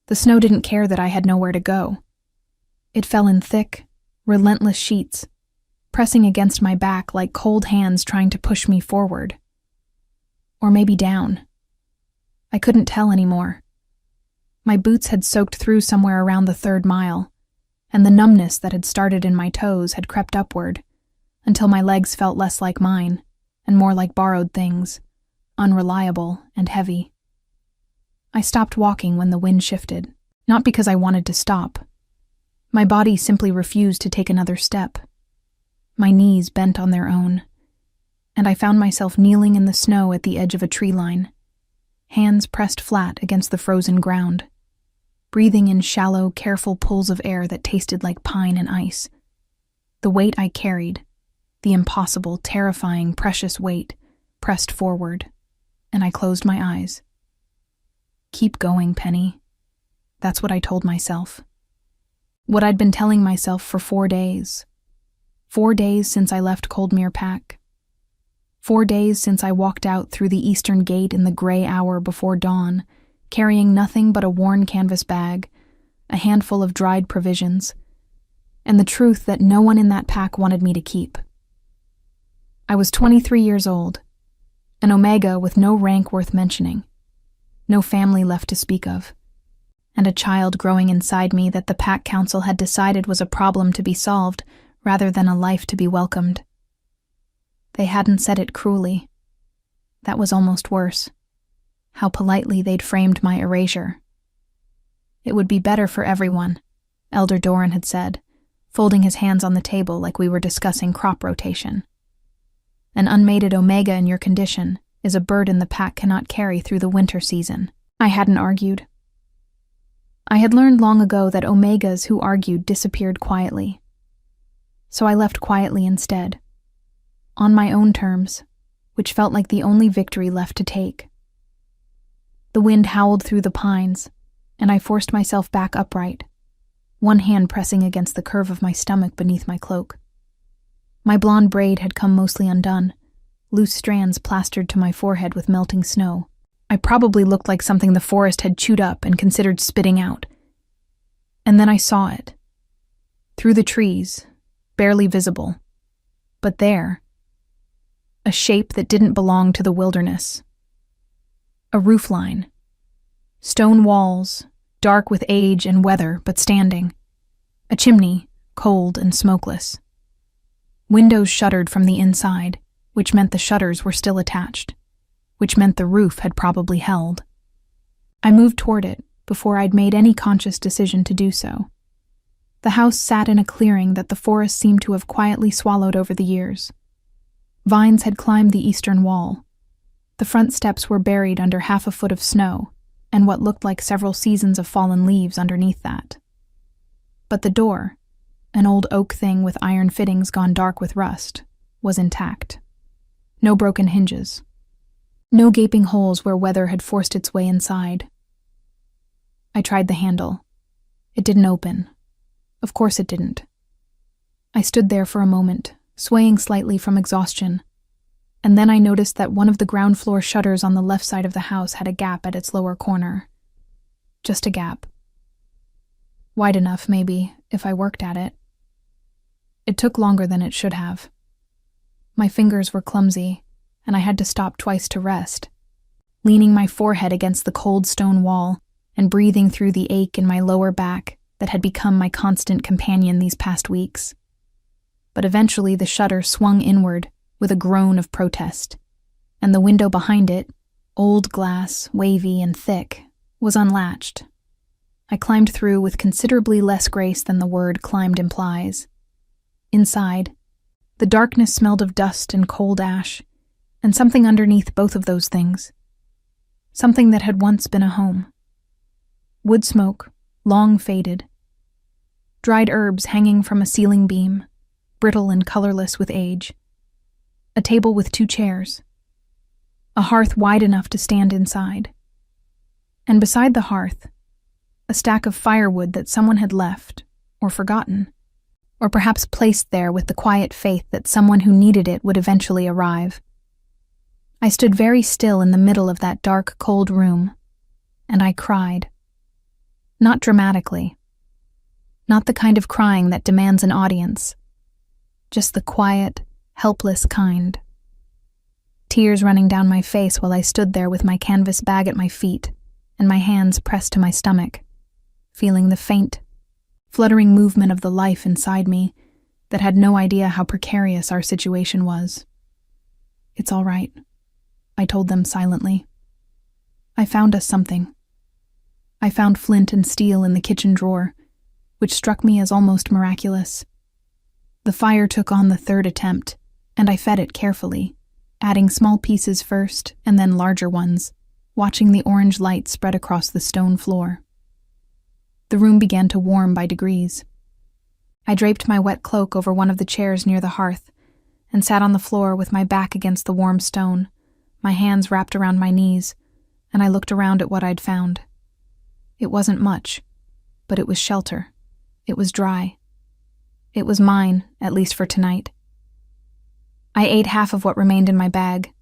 The snow didn't care that I had nowhere to go. It fell in thick, relentless sheets, pressing against my back like cold hands trying to push me forward. Or maybe down. I couldn't tell anymore. My boots had soaked through somewhere around the 3rd mile, and the numbness that had started in my toes had crept upward, until my legs felt less like mine, and more like borrowed things, unreliable and heavy. I stopped walking when the wind shifted, not because I wanted to stop. My body simply refused to take another step. My knees bent on their own, and I found myself kneeling in the snow at the edge of a tree line, hands pressed flat against the frozen ground, breathing in shallow, careful pulls of air that tasted like pine and ice. The weight I carried, the impossible, terrifying, precious weight, pressed forward, and I closed my eyes. Keep going, Penny. That's what I told myself. What I'd been telling myself for 4 days. 4 days since I left Coldmere Pack. 4 days since I walked out through the eastern gate in the gray hour before dawn, carrying nothing but a worn canvas bag, a handful of dried provisions, and the truth that no one in that pack wanted me to keep. I was 23 years old, an Omega with no rank worth mentioning, no family left to speak of, and a child growing inside me that the Pack Council had decided was a problem to be solved rather than a life to be welcomed. They hadn't said it cruelly. That was almost worse. How politely they'd framed my erasure. It would be better for everyone, Elder Doran had said, folding his hands on the table like we were discussing crop rotation. An unmated Omega in your condition is a burden the pack cannot carry through the winter season. I hadn't argued. I had learned long ago that Omegas who argued disappeared quietly. So I left quietly instead, on my own terms, which felt like the only victory left to take. The wind howled through the pines, and I forced myself back upright, one hand pressing against the curve of my stomach beneath my cloak. My blonde braid had come mostly undone, loose strands plastered to my forehead with melting snow. I probably looked like something the forest had chewed up and considered spitting out. And then I saw it. Through the trees, barely visible. But there, a shape that didn't belong to the wilderness. A roofline. Stone walls, dark with age and weather, but standing. A chimney, cold and smokeless. Windows shuttered from the inside, which meant the shutters were still attached, which meant the roof had probably held. I moved toward it before I'd made any conscious decision to do so. The house sat in a clearing that the forest seemed to have quietly swallowed over the years. Vines had climbed the eastern wall. The front steps were buried under 1/2 foot of snow, and what looked like several seasons of fallen leaves underneath that. But the door, an old oak thing with iron fittings gone dark with rust, was intact. No broken hinges. No gaping holes where weather had forced its way inside. I tried the handle. It didn't open. Of course it didn't. I stood there for a moment, swaying slightly from exhaustion, and then I noticed that one of the ground floor shutters on the left side of the house had a gap at its lower corner. Just a gap. Wide enough, maybe, if I worked at it. It took longer than it should have. My fingers were clumsy, and I had to stop twice to rest, leaning my forehead against the cold stone wall and breathing through the ache in my lower back that had become my constant companion these past weeks. But eventually the shutter swung inward with a groan of protest, and the window behind it, old glass, wavy and thick, was unlatched. I climbed through with considerably less grace than the word climbed implies. Inside, the darkness smelled of dust and cold ash, and something underneath both of those things. Something that had once been a home. Wood smoke, long faded. Dried herbs hanging from a ceiling beam, brittle and colorless with age. A table with 2 chairs. A hearth wide enough to stand inside. And beside the hearth, a stack of firewood that someone had left, or forgotten, or perhaps placed there with the quiet faith that someone who needed it would eventually arrive. I stood very still in the middle of that dark, cold room, and I cried. Not dramatically. Not the kind of crying that demands an audience. Just the quiet, helpless kind. Tears running down my face while I stood there with my canvas bag at my feet and my hands pressed to my stomach, feeling the faint, fluttering movement of the life inside me that had no idea how precarious our situation was. "It's all right," I told them silently. "I found us something. I found flint and steel in the kitchen drawer, which struck me as almost miraculous. The fire took on the third attempt, and I fed it carefully, adding small pieces first and then larger ones, watching the orange light spread across the stone floor. The room began to warm by degrees. I draped my wet cloak over one of the chairs near the hearth and sat on the floor with my back against the warm stone, my hands wrapped around my knees, and I looked around at what I'd found. It wasn't much, but it was shelter. It was dry. It was mine, at least for tonight. I ate half of what remained in my bag: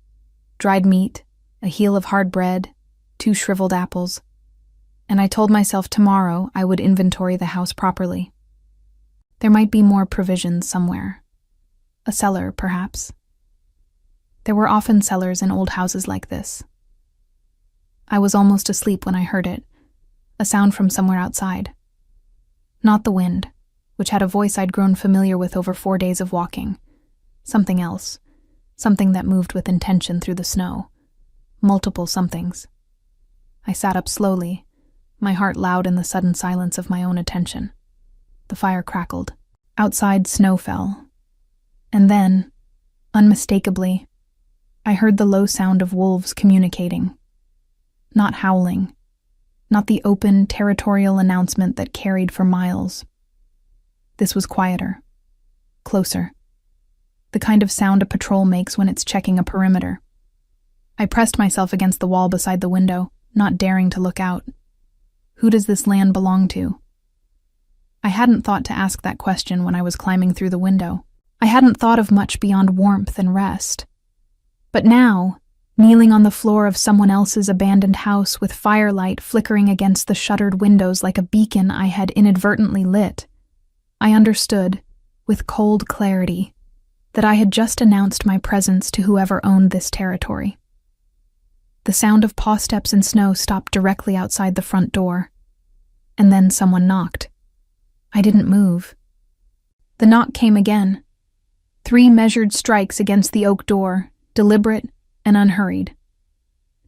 dried meat, a heel of hard bread, 2 shriveled apples, and I told myself tomorrow I would inventory the house properly. There might be more provisions somewhere. A cellar, perhaps. There were often cellars in old houses like this. I was almost asleep when I heard it, a sound from somewhere outside. Not the wind, which had a voice I'd grown familiar with over 4 days of walking. Something else, something that moved with intention through the snow. Multiple somethings. I sat up slowly, my heart loud in the sudden silence of my own attention. The fire crackled. Outside, snow fell. And then, unmistakably, I heard the low sound of wolves communicating. Not howling. Not the open, territorial announcement that carried for miles. This was quieter. Closer. The kind of sound a patrol makes when it's checking a perimeter. I pressed myself against the wall beside the window, not daring to look out. Who does this land belong to? I hadn't thought to ask that question when I was climbing through the window. I hadn't thought of much beyond warmth and rest. But now, kneeling on the floor of someone else's abandoned house with firelight flickering against the shuttered windows like a beacon I had inadvertently lit, I understood, with cold clarity, that I had just announced my presence to whoever owned this territory. The sound of paw steps in snow stopped directly outside the front door, and then someone knocked. I didn't move. The knock came again. 3 measured strikes against the oak door, deliberate and unhurried.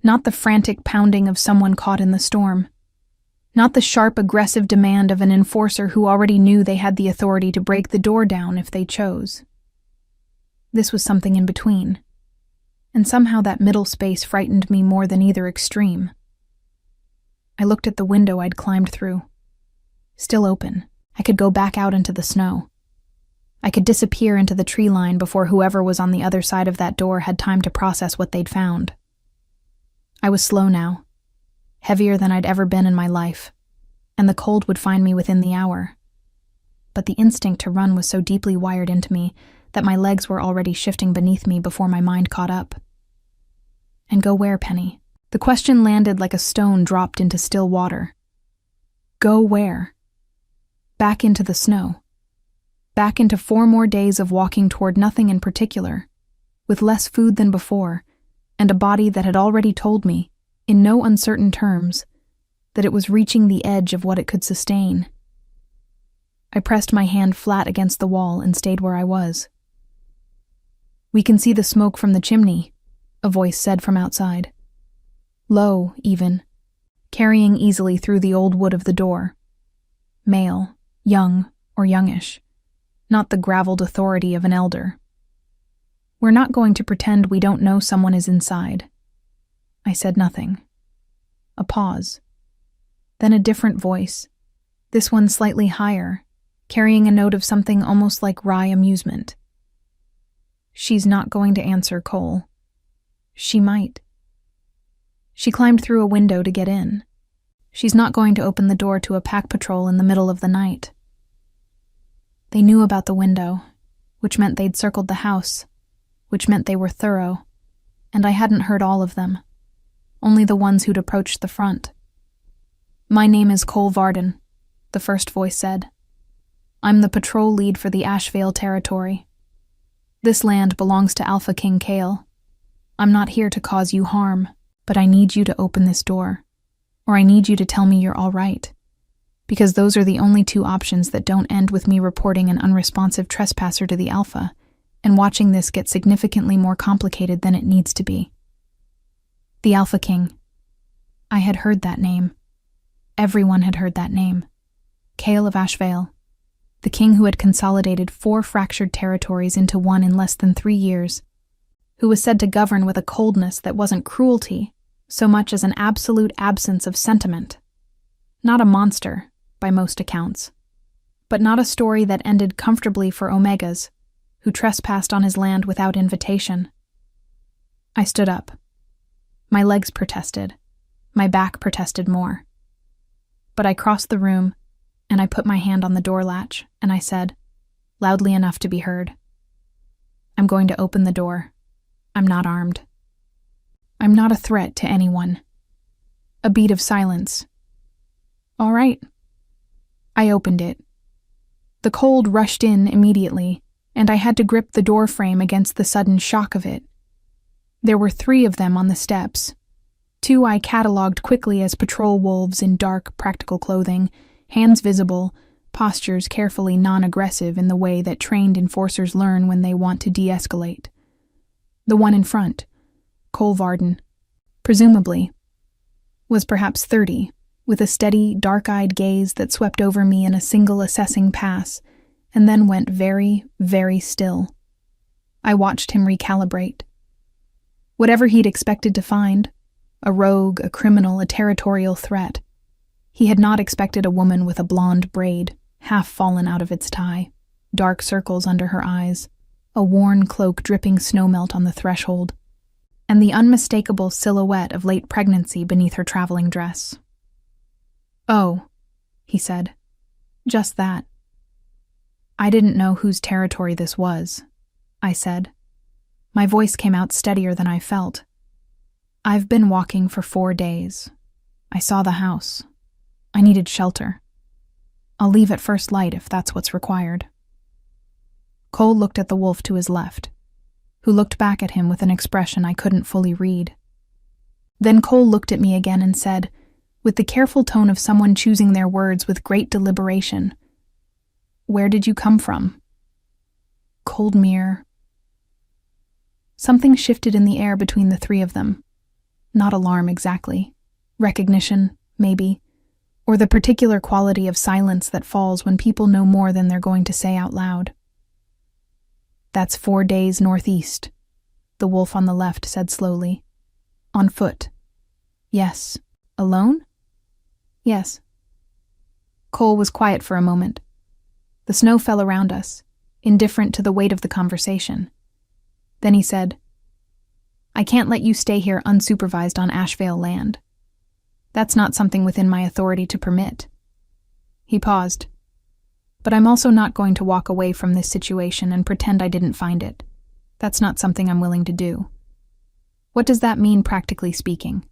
Not the frantic pounding of someone caught in the storm. Not the sharp, aggressive demand of an enforcer who already knew they had the authority to break the door down if they chose. This was something in between, and somehow that middle space frightened me more than either extreme. I looked at the window I'd climbed through. Still open. I could go back out into the snow. I could disappear into the tree line before whoever was on the other side of that door had time to process what they'd found. I was slow now, heavier than I'd ever been in my life, and the cold would find me within the hour. But the instinct to run was so deeply wired into me that my legs were already shifting beneath me before my mind caught up. And go where, Penny? The question landed like a stone dropped into still water. Go where? Back into the snow. Back into 4 more days of walking toward nothing in particular, with less food than before, and a body that had already told me, in no uncertain terms, that it was reaching the edge of what it could sustain. I pressed my hand flat against the wall and stayed where I was. "We can see the smoke from the chimney," a voice said from outside. Low, even, carrying easily through the old wood of the door. Male, young, or youngish. Not the graveled authority of an elder. "We're not going to pretend we don't know someone is inside." I said nothing. A pause. Then a different voice, this one slightly higher, carrying a note of something almost like wry amusement. "She's not going to answer, Cole. She might. She climbed through a window to get in. She's not going to open the door to a pack patrol in the middle of the night." They knew about the window, which meant they'd circled the house, which meant they were thorough, and I hadn't heard all of them, only the ones who'd approached the front. My name is Cole Varden, the first voice said. I'm the patrol lead for the Ashvale territory. This land belongs to AlphaKing Kale. I'm not here to cause you harm, but I need you to open this door, or I need you to tell me you're all right, because those are the only two options that don't end with me reporting an unresponsive trespasser to the Alpha and watching this get significantly more complicated than it needs to be. The AlphaKing. I had heard that name. Everyone had heard that name. Kale of Ashvale. The king who had consolidated 4 fractured territories into one in less than 3 years, who was said to govern with a coldness that wasn't cruelty so much as an absolute absence of sentiment. Not a monster, by most accounts, but not a story that ended comfortably for Omegas, who trespassed on his land without invitation. I stood up. My legs protested. My back protested more. But I crossed the room, and I put my hand on the door latch, and I said, loudly enough to be heard, I'm going to open the door. I'm not armed. I'm not a threat to anyone. A beat of silence. All right. I opened it. The cold rushed in immediately, and I had to grip the door frame against the sudden shock of it. There were 3 of them on the steps. 2 I catalogued quickly as patrol wolves in dark, practical clothing, hands visible, postures carefully non-aggressive in the way that trained enforcers learn when they want to de-escalate. The one in front, Cole Varden, presumably, was perhaps 30, with a steady, dark-eyed gaze that swept over me in a single assessing pass, and then went very, very still. I watched him recalibrate. Whatever he'd expected to find, a rogue, a criminal, a territorial threat, he had not expected a woman with a blonde braid, half fallen out of its tie, dark circles under her eyes, a worn cloak dripping snowmelt on the threshold, and the unmistakable silhouette of late pregnancy beneath her traveling dress. Oh, he said. Just that. I didn't know whose territory this was, I said. My voice came out steadier than I felt. I've been walking for 4 days. I saw the house. I needed shelter. I'll leave at first light if that's what's required. Cole looked at the wolf to his left, who looked back at him with an expression I couldn't fully read. Then Cole looked at me again and said, with the careful tone of someone choosing their words with great deliberation, Where did you come from? Coldmere. Something shifted in the air between the 3 of them. Not alarm exactly. Recognition, maybe. Or the particular quality of silence that falls when people know more than they're going to say out loud. That's 4 days northeast, the wolf on the left said slowly. On foot. Yes. Alone? Yes. Cole was quiet for a moment. The snow fell around us, indifferent to the weight of the conversation. Then he said, I can't let you stay here unsupervised on Ashvale land. That's not something within my authority to permit. He paused. But I'm also not going to walk away from this situation and pretend I didn't find it. That's not something I'm willing to do. What does that mean, practically speaking?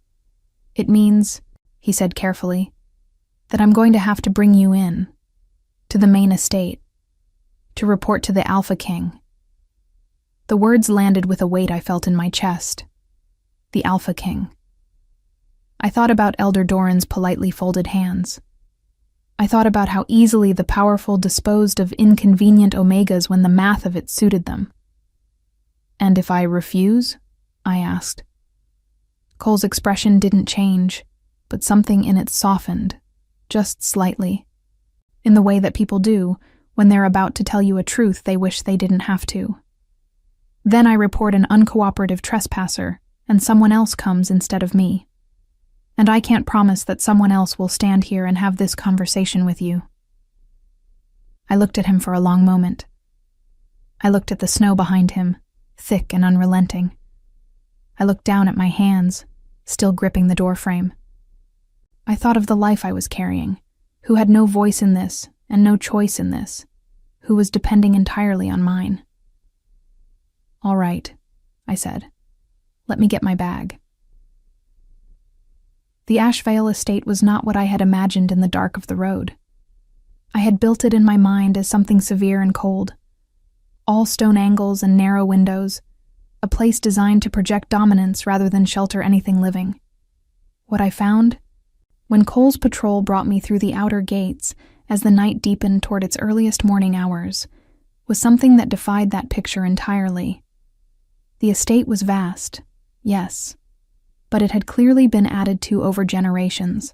It means, he said carefully, that I'm going to have to bring you in, to the main estate, to report to the AlphaKing. The words landed with a weight I felt in my chest. The AlphaKing. I thought about Elder Doran's politely folded hands. I thought about how easily the powerful disposed of inconvenient Omegas when the math of it suited them. And if I refuse? I asked. Cole's expression didn't change, but something in it softened, just slightly, in the way that people do when they're about to tell you a truth they wish they didn't have to. Then I report an uncooperative trespasser, and someone else comes instead of me. And I can't promise that someone else will stand here and have this conversation with you. I looked at him for a long moment. I looked at the snow behind him, thick and unrelenting. I looked down at my hands, still gripping the doorframe. I thought of the life I was carrying, who had no voice in this and no choice in this, who was depending entirely on mine. All right, I said. Let me get my bag. The Ashvale estate was not what I had imagined in the dark of the road. I had built it in my mind as something severe and cold. All stone angles and narrow windows, a place designed to project dominance rather than shelter anything living. What I found? When Cole's patrol brought me through the outer gates as the night deepened toward its earliest morning hours, was something that defied that picture entirely. The estate was vast, yes, but it had clearly been added to over generations.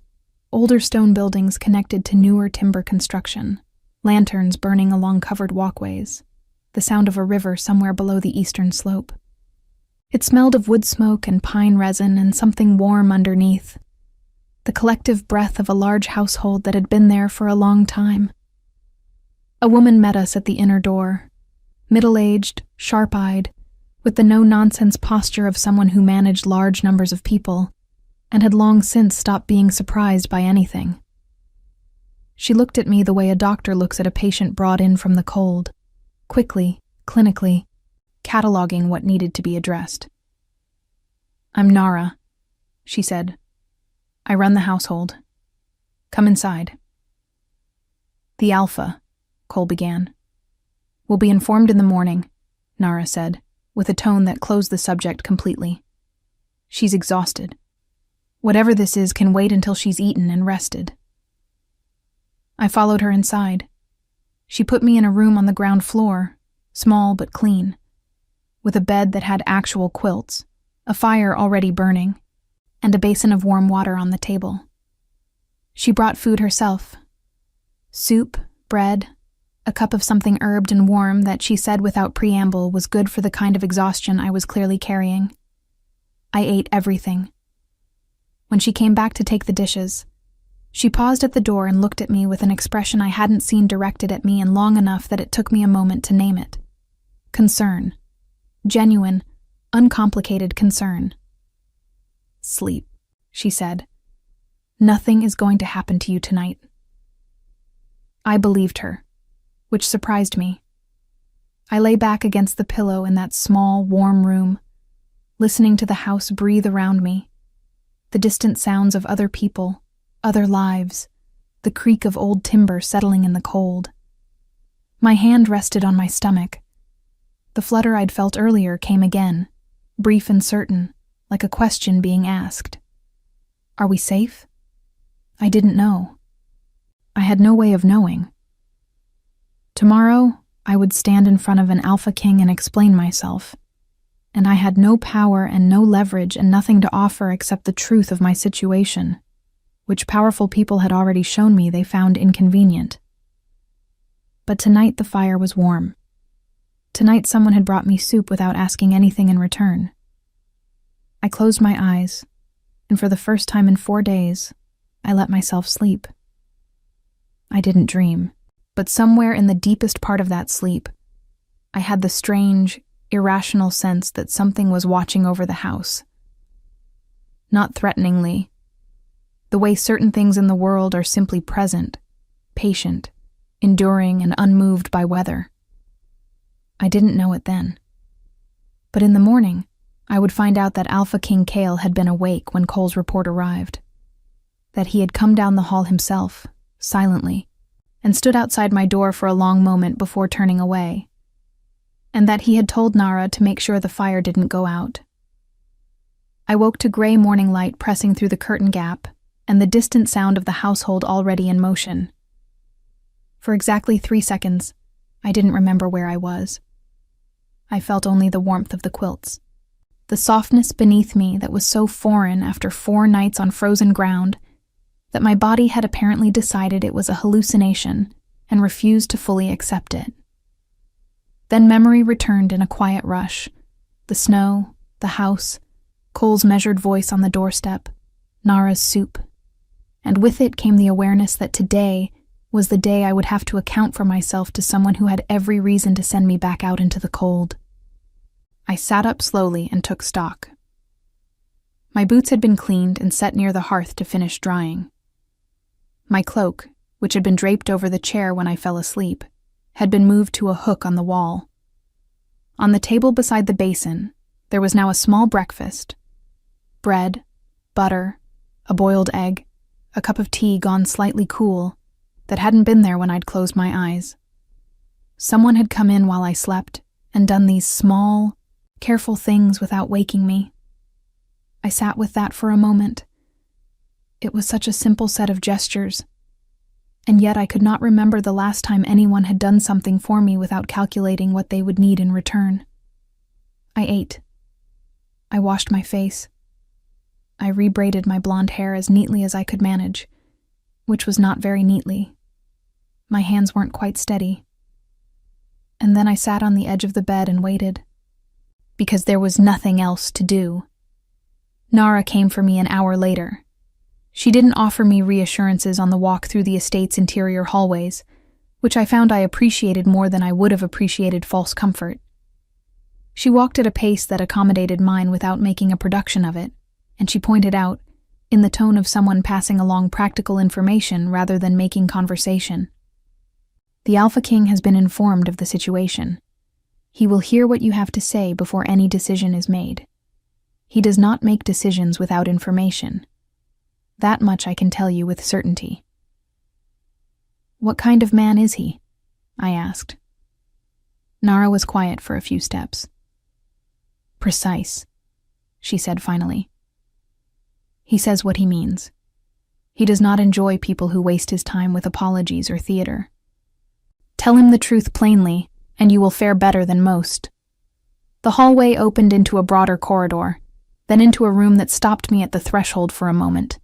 Older stone buildings connected to newer timber construction, lanterns burning along covered walkways, the sound of a river somewhere below the eastern slope. It smelled of wood smoke and pine resin and something warm underneath, the collective breath of a large household that had been there for a long time. A woman met us at the inner door, middle-aged, sharp-eyed, with the no-nonsense posture of someone who managed large numbers of people and had long since stopped being surprised by anything. She looked at me the way a doctor looks at a patient brought in from the cold, quickly, clinically, cataloging what needed to be addressed. "I'm Nara," she said. "I run the household. Come inside." "The Alpha," Cole began. "Will be informed in the morning," Nara said, with a tone that closed the subject completely. "She's exhausted. Whatever this is can wait until she's eaten and rested." I followed her inside. She put me in a room on the ground floor, small but clean, with a bed that had actual quilts, a fire already burning, and a basin of warm water on the table. She brought food herself. Soup, bread, a cup of something herbed and warm that she said without preamble was good for the kind of exhaustion I was clearly carrying. I ate everything. When she came back to take the dishes, she paused at the door and looked at me with an expression I hadn't seen directed at me in long enough that it took me a moment to name it. Concern. Genuine, uncomplicated concern. "Sleep," she said. "Nothing is going to happen to you tonight." I believed her, which surprised me. I lay back against the pillow in that small, warm room, listening to the house breathe around me, the distant sounds of other people, other lives, the creak of old timber settling in the cold. My hand rested on my stomach. The flutter I'd felt earlier came again, brief and certain, like a question being asked. Are we safe? I didn't know. I had no way of knowing. Tomorrow, I would stand in front of an AlphaKing and explain myself, and I had no power and no leverage and nothing to offer except the truth of my situation, which powerful people had already shown me they found inconvenient. But tonight the fire was warm. Tonight someone had brought me soup without asking anything in return. I closed my eyes, and for the first time in 4 days, I let myself sleep. I didn't dream, but somewhere in the deepest part of that sleep, I had the strange, irrational sense that something was watching over the house. Not threateningly. The way certain things in the world are simply present, patient, enduring, and unmoved by weather. I didn't know it then. But in the morning, I would find out that AlphaKing Kale had been awake when Cole's report arrived, that he had come down the hall himself, silently, and stood outside my door for a long moment before turning away, and that he had told Nara to make sure the fire didn't go out. I woke to gray morning light pressing through the curtain gap and the distant sound of the household already in motion. For exactly 3 seconds, I didn't remember where I was. I felt only the warmth of the quilts, the softness beneath me that was so foreign after 4 nights on frozen ground that my body had apparently decided it was a hallucination and refused to fully accept it. Then memory returned in a quiet rush. The snow, the house, Cole's measured voice on the doorstep, Nara's soup. And with it came the awareness that today was the day I would have to account for myself to someone who had every reason to send me back out into the cold. I sat up slowly and took stock. My boots had been cleaned and set near the hearth to finish drying. My cloak, which had been draped over the chair when I fell asleep, had been moved to a hook on the wall. On the table beside the basin, there was now a small breakfast: bread, butter, a boiled egg, a cup of tea gone slightly cool, that hadn't been there when I'd closed my eyes. Someone had come in while I slept and done these small, careful things without waking me. I sat with that for a moment. It was such a simple set of gestures, and yet I could not remember the last time anyone had done something for me without calculating what they would need in return. I ate. I washed my face. I rebraided my blonde hair as neatly as I could manage, which was not very neatly. My hands weren't quite steady. And then I sat on the edge of the bed and waited, because there was nothing else to do. Nara came for me an hour later. She didn't offer me reassurances on the walk through the estate's interior hallways, which I found I appreciated more than I would have appreciated false comfort. She walked at a pace that accommodated mine without making a production of it, and she pointed out, in the tone of someone passing along practical information rather than making conversation. The AlphaKing has been informed of the situation. He will hear what you have to say before any decision is made. He does not make decisions without information. That much I can tell you with certainty. What kind of man is he? I asked. Nara was quiet for a few steps. Precise, she said finally. He says what he means. He does not enjoy people who waste his time with apologies or theater. Tell him the truth plainly, and you will fare better than most. The hallway opened into a broader corridor, then into a room that stopped me at the threshold for a moment.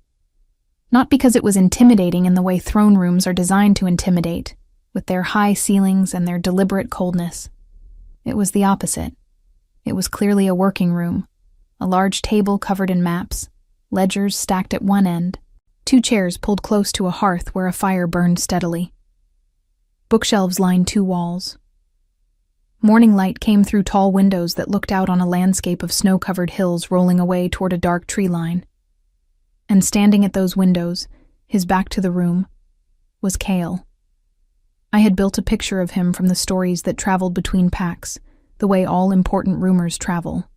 Not because it was intimidating in the way throne rooms are designed to intimidate, with their high ceilings and their deliberate coldness. It was the opposite. It was clearly a working room, a large table covered in maps, ledgers stacked at one end, 2 chairs pulled close to a hearth where a fire burned steadily. Bookshelves lined 2 walls. Morning light came through tall windows that looked out on a landscape of snow-covered hills rolling away toward a dark tree line. And standing at those windows, his back to the room, was Kale. I had built a picture of him from the stories that traveled between packs, the way all important rumors travel.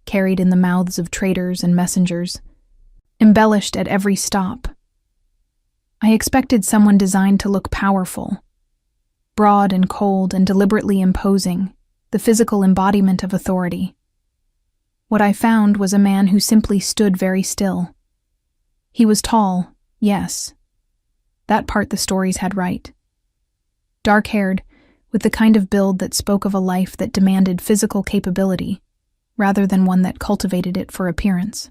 Carried in the mouths of traders and messengers, embellished at every stop. I expected someone designed to look powerful, broad and cold and deliberately imposing, the physical embodiment of authority. What I found was a man who simply stood very still. He was tall, yes. That part the stories had right. Dark-haired, with the kind of build that spoke of a life that demanded physical capability, rather than one that cultivated it for appearance.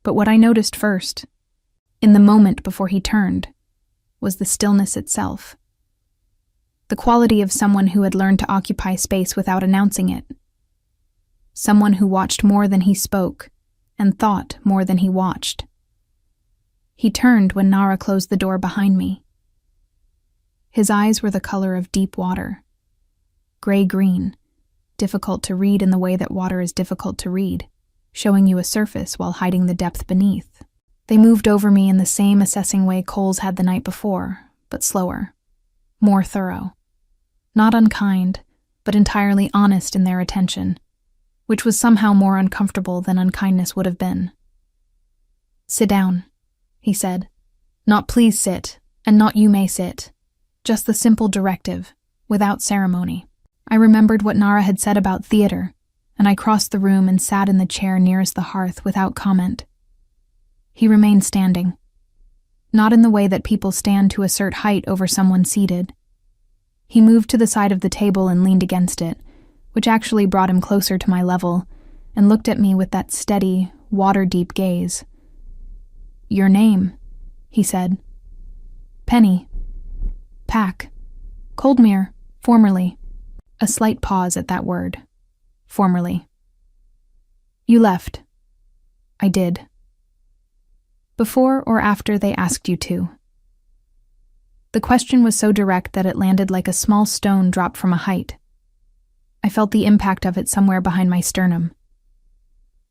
But what I noticed first, in the moment before he turned, was the stillness itself. The quality of someone who had learned to occupy space without announcing it. Someone who watched more than he spoke, and thought more than he watched. He turned when Nara closed the door behind me. His eyes were the color of deep water. Gray-green, difficult to read in the way that water is difficult to read, showing you a surface while hiding the depth beneath. They moved over me in the same assessing way Coles had the night before, but slower, more thorough. Not unkind, but entirely honest in their attention, which was somehow more uncomfortable than unkindness would have been. "Sit down," he said. "Not please sit, and not you may sit. Just the simple directive, without ceremony." I remembered what Nara had said about theater, and I crossed the room and sat in the chair nearest the hearth without comment. He remained standing. Not in the way that people stand to assert height over someone seated. He moved to the side of the table and leaned against it, which actually brought him closer to my level, and looked at me with that steady, water-deep gaze. "Your name," he said. "Penny. Pack. Coldmere, formerly." A slight pause at that word. Formerly. "You left." "I did." "Before or after they asked you to?" The question was so direct that it landed like a small stone dropped from a height. I felt the impact of it somewhere behind my sternum.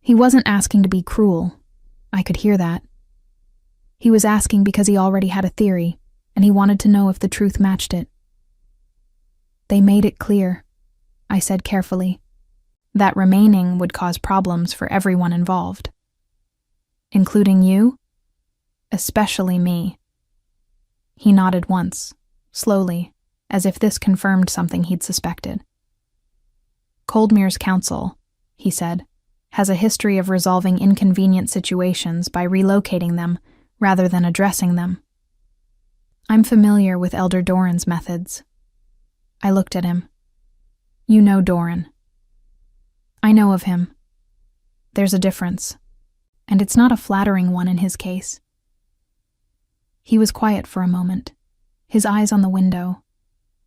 He wasn't asking to be cruel. I could hear that. He was asking because he already had a theory, and he wanted to know if the truth matched it. "They made it clear," I said carefully, "that remaining would cause problems for everyone involved." Including you? Especially me. He nodded once, slowly, as if this confirmed something he'd suspected. Coldmere's council, he said, has a history of resolving inconvenient situations by relocating them rather than addressing them. I'm familiar with Elder Doran's methods. I looked at him. You know Doran. I know of him. There's a difference, and it's not a flattering one in his case. He was quiet for a moment, his eyes on the window,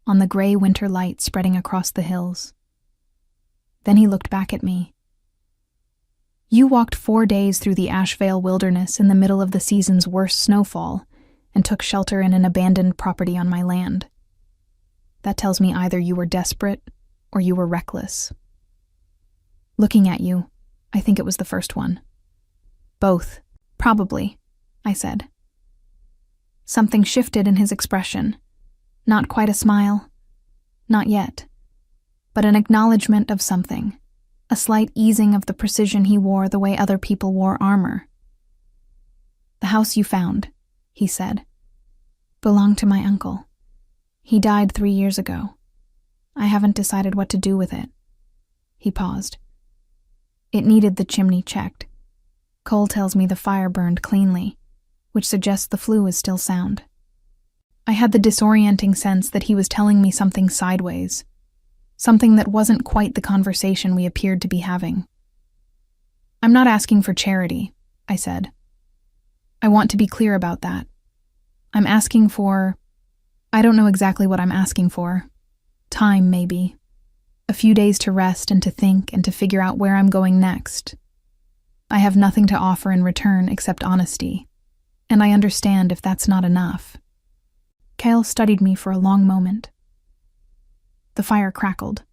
on the gray winter light spreading across the hills. Then he looked back at me. You walked 4 days through the Ashvale wilderness in the middle of the season's worst snowfall and took shelter in an abandoned property on my land. That tells me either you were desperate or you were reckless. Looking at you, I think it was the first one. Both, probably, I said. Something shifted in his expression. Not quite a smile. Not yet. But an acknowledgement of something. A slight easing of the precision he wore the way other people wore armor. The house you found, he said, belonged to my uncle. He died 3 years ago. I haven't decided what to do with it. He paused. It needed the chimney checked. Cole tells me the fire burned cleanly, which suggests the flue is still sound. I had the disorienting sense that he was telling me something sideways, something that wasn't quite the conversation we appeared to be having. I'm not asking for charity, I said. I want to be clear about that. I'm asking for... I don't know exactly what I'm asking for. Time, maybe. A few days to rest and to think and to figure out where I'm going next. I have nothing to offer in return except honesty, and I understand if that's not enough. Kale studied me for a long moment. The fire crackled.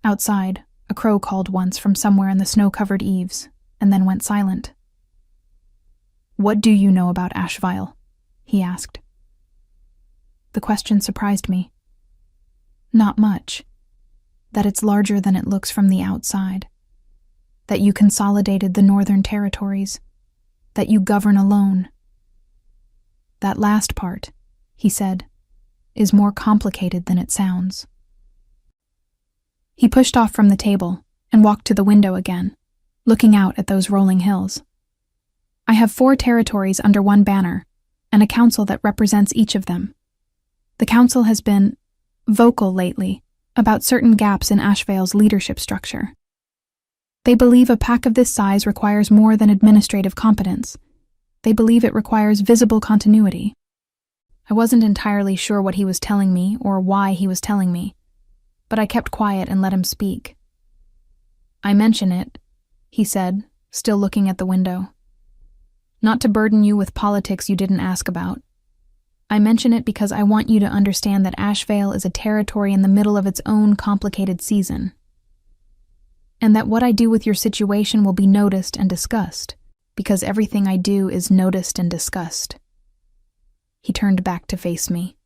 Outside, a crow called once from somewhere in the snow-covered eaves, and then went silent. What do you know about Ashvale? He asked. The question surprised me. Not much. That it's larger than it looks from the outside. That you consolidated the northern territories. That you govern alone. That last part, he said, is more complicated than it sounds. He pushed off from the table and walked to the window again, looking out at those rolling hills. I have 4 territories under one banner, and a council that represents each of them. The council has been vocal lately about certain gaps in Ashvale's leadership structure. They believe a pack of this size requires more than administrative competence. They believe it requires visible continuity. I wasn't entirely sure what he was telling me or why he was telling me, but I kept quiet and let him speak. I mention it, he said, still looking at the window. Not to burden you with politics you didn't ask about. I mention it because I want you to understand that Ashvale is a territory in the middle of its own complicated season, and that what I do with your situation will be noticed and discussed, because everything I do is noticed and discussed. He turned back to face me.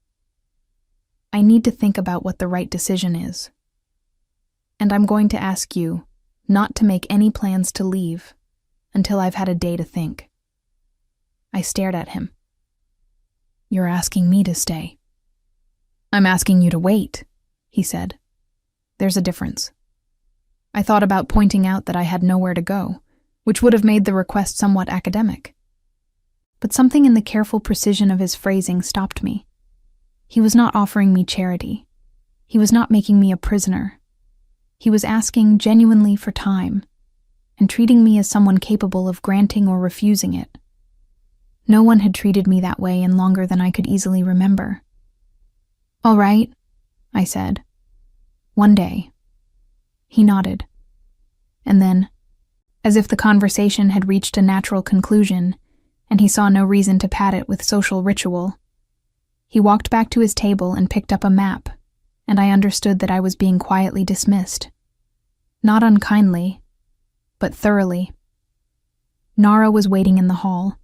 I need to think about what the right decision is. And I'm going to ask you not to make any plans to leave until I've had a day to think. I stared at him. You're asking me to stay. I'm asking you to wait, he said. There's a difference. I thought about pointing out that I had nowhere to go, which would have made the request somewhat academic. But something in the careful precision of his phrasing stopped me. He was not offering me charity. He was not making me a prisoner. He was asking genuinely for time, and treating me as someone capable of granting or refusing it. No one had treated me that way in longer than I could easily remember. All right, I said. One day. He nodded. And then, as if the conversation had reached a natural conclusion, and he saw no reason to pad it with social ritual, he walked back to his table and picked up a map, and I understood that I was being quietly dismissed. Not unkindly, but thoroughly. Nara was waiting in the hall.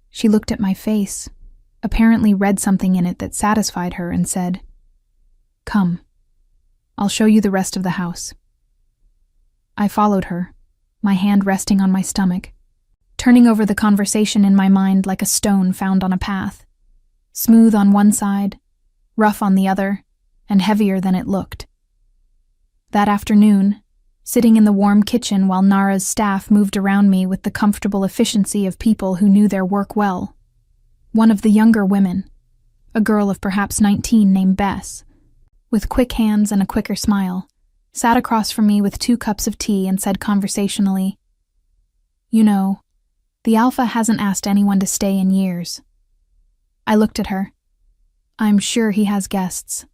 She looked at my face, apparently read something in it that satisfied her, and said, "Come. I'll show you the rest of the house." I followed her, my hand resting on my stomach, turning over the conversation in my mind like a stone found on a path. Smooth on one side, rough on the other, and heavier than it looked. That afternoon, sitting in the warm kitchen while Nara's staff moved around me with the comfortable efficiency of people who knew their work well, one of the younger women, a girl of perhaps 19 named Bess, with quick hands and a quicker smile, sat across from me with 2 cups of tea and said conversationally, "You know, the Alpha hasn't asked anyone to stay in years." I looked at her. "I'm sure he has guests."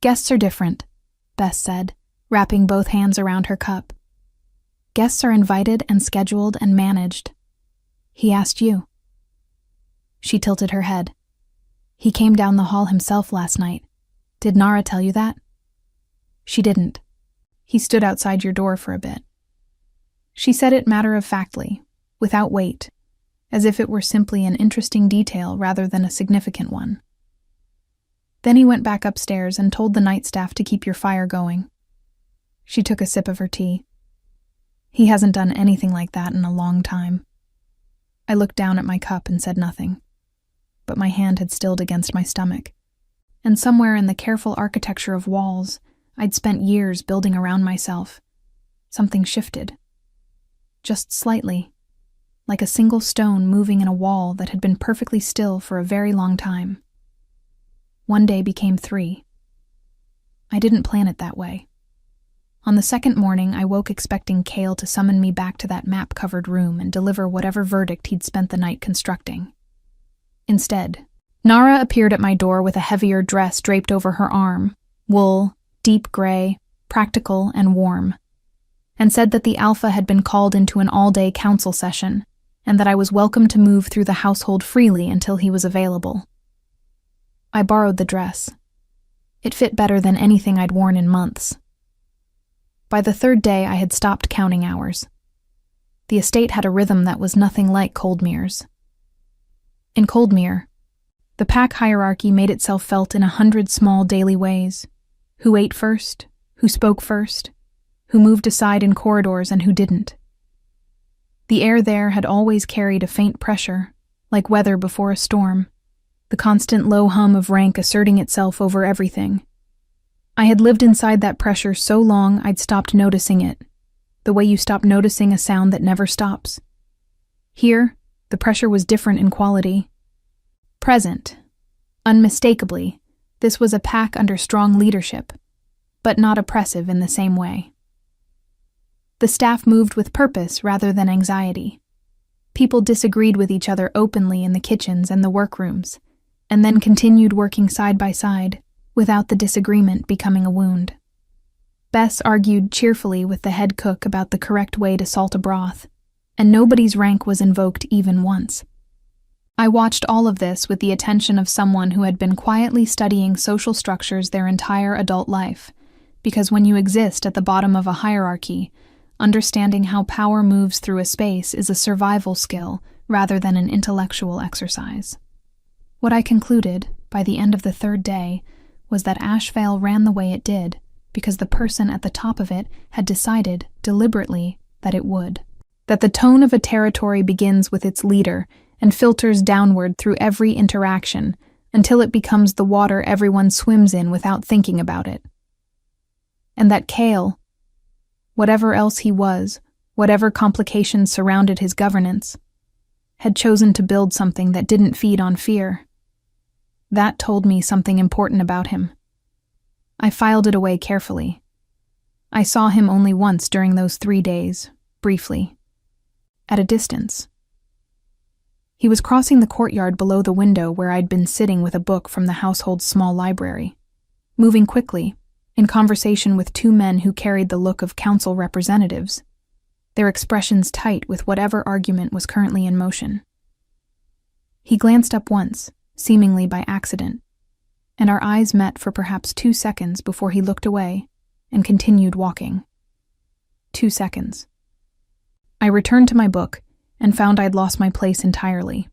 "Guests are different," Bess said, wrapping both hands around her cup. "Guests are invited and scheduled and managed. He asked you." She tilted her head. "He came down the hall himself last night. Did Nara tell you that?" "She didn't. He stood outside your door for a bit." She said it matter-of-factly, without weight, as if it were simply an interesting detail rather than a significant one. Then he went back upstairs and told the night staff to keep your fire going. She took a sip of her tea. "He hasn't done anything like that in a long time." I looked down at my cup and said nothing, but my hand had stilled against my stomach, and somewhere in the careful architecture of walls I'd spent years building around myself, something shifted. Just slightly, like a single stone moving in a wall that had been perfectly still for a very long time. One day became 3. I didn't plan it that way. On the second morning, I woke expecting Cale to summon me back to that map-covered room and deliver whatever verdict he'd spent the night constructing. Instead, Nara appeared at my door with a heavier dress draped over her arm, wool, deep gray, practical and warm, and said that the Alpha had been called into an all-day council session, and that I was welcome to move through the household freely until he was available. I borrowed the dress. It fit better than anything I'd worn in months. By the 3rd day, I had stopped counting hours. The estate had a rhythm that was nothing like Coldmere's. In Coldmere, the pack hierarchy made itself felt in 100 small daily ways. Who ate first, who spoke first, who moved aside in corridors and who didn't. The air there had always carried a faint pressure, like weather before a storm, the constant low hum of rank asserting itself over everything. I had lived inside that pressure so long I'd stopped noticing it, the way you stop noticing a sound that never stops. Here, the pressure was different in quality. Present, unmistakably, this was a pack under strong leadership, but not oppressive in the same way. The staff moved with purpose rather than anxiety. People disagreed with each other openly in the kitchens and the workrooms, and then continued working side by side, without the disagreement becoming a wound. Bess argued cheerfully with the head cook about the correct way to salt a broth, and nobody's rank was invoked even once. I watched all of this with the attention of someone who had been quietly studying social structures their entire adult life, because when you exist at the bottom of a hierarchy, understanding how power moves through a space is a survival skill rather than an intellectual exercise. What I concluded, by the end of the 3rd day, was that Ashvale ran the way it did because the person at the top of it had decided, deliberately, that it would. That the tone of a territory begins with its leader and filters downward through every interaction until it becomes the water everyone swims in without thinking about it. And that Cale, whatever else he was, whatever complications surrounded his governance, had chosen to build something that didn't feed on fear. That told me something important about him. I filed it away carefully. I saw him only once during those 3 days, briefly, at a distance. He was crossing the courtyard below the window where I'd been sitting with a book from the household's small library, moving quickly, in conversation with 2 men who carried the look of council representatives, their expressions tight with whatever argument was currently in motion. He glanced up once, seemingly by accident, and our eyes met for perhaps 2 seconds before he looked away and continued walking. 2 seconds. I returned to my book and found I'd lost my place entirely.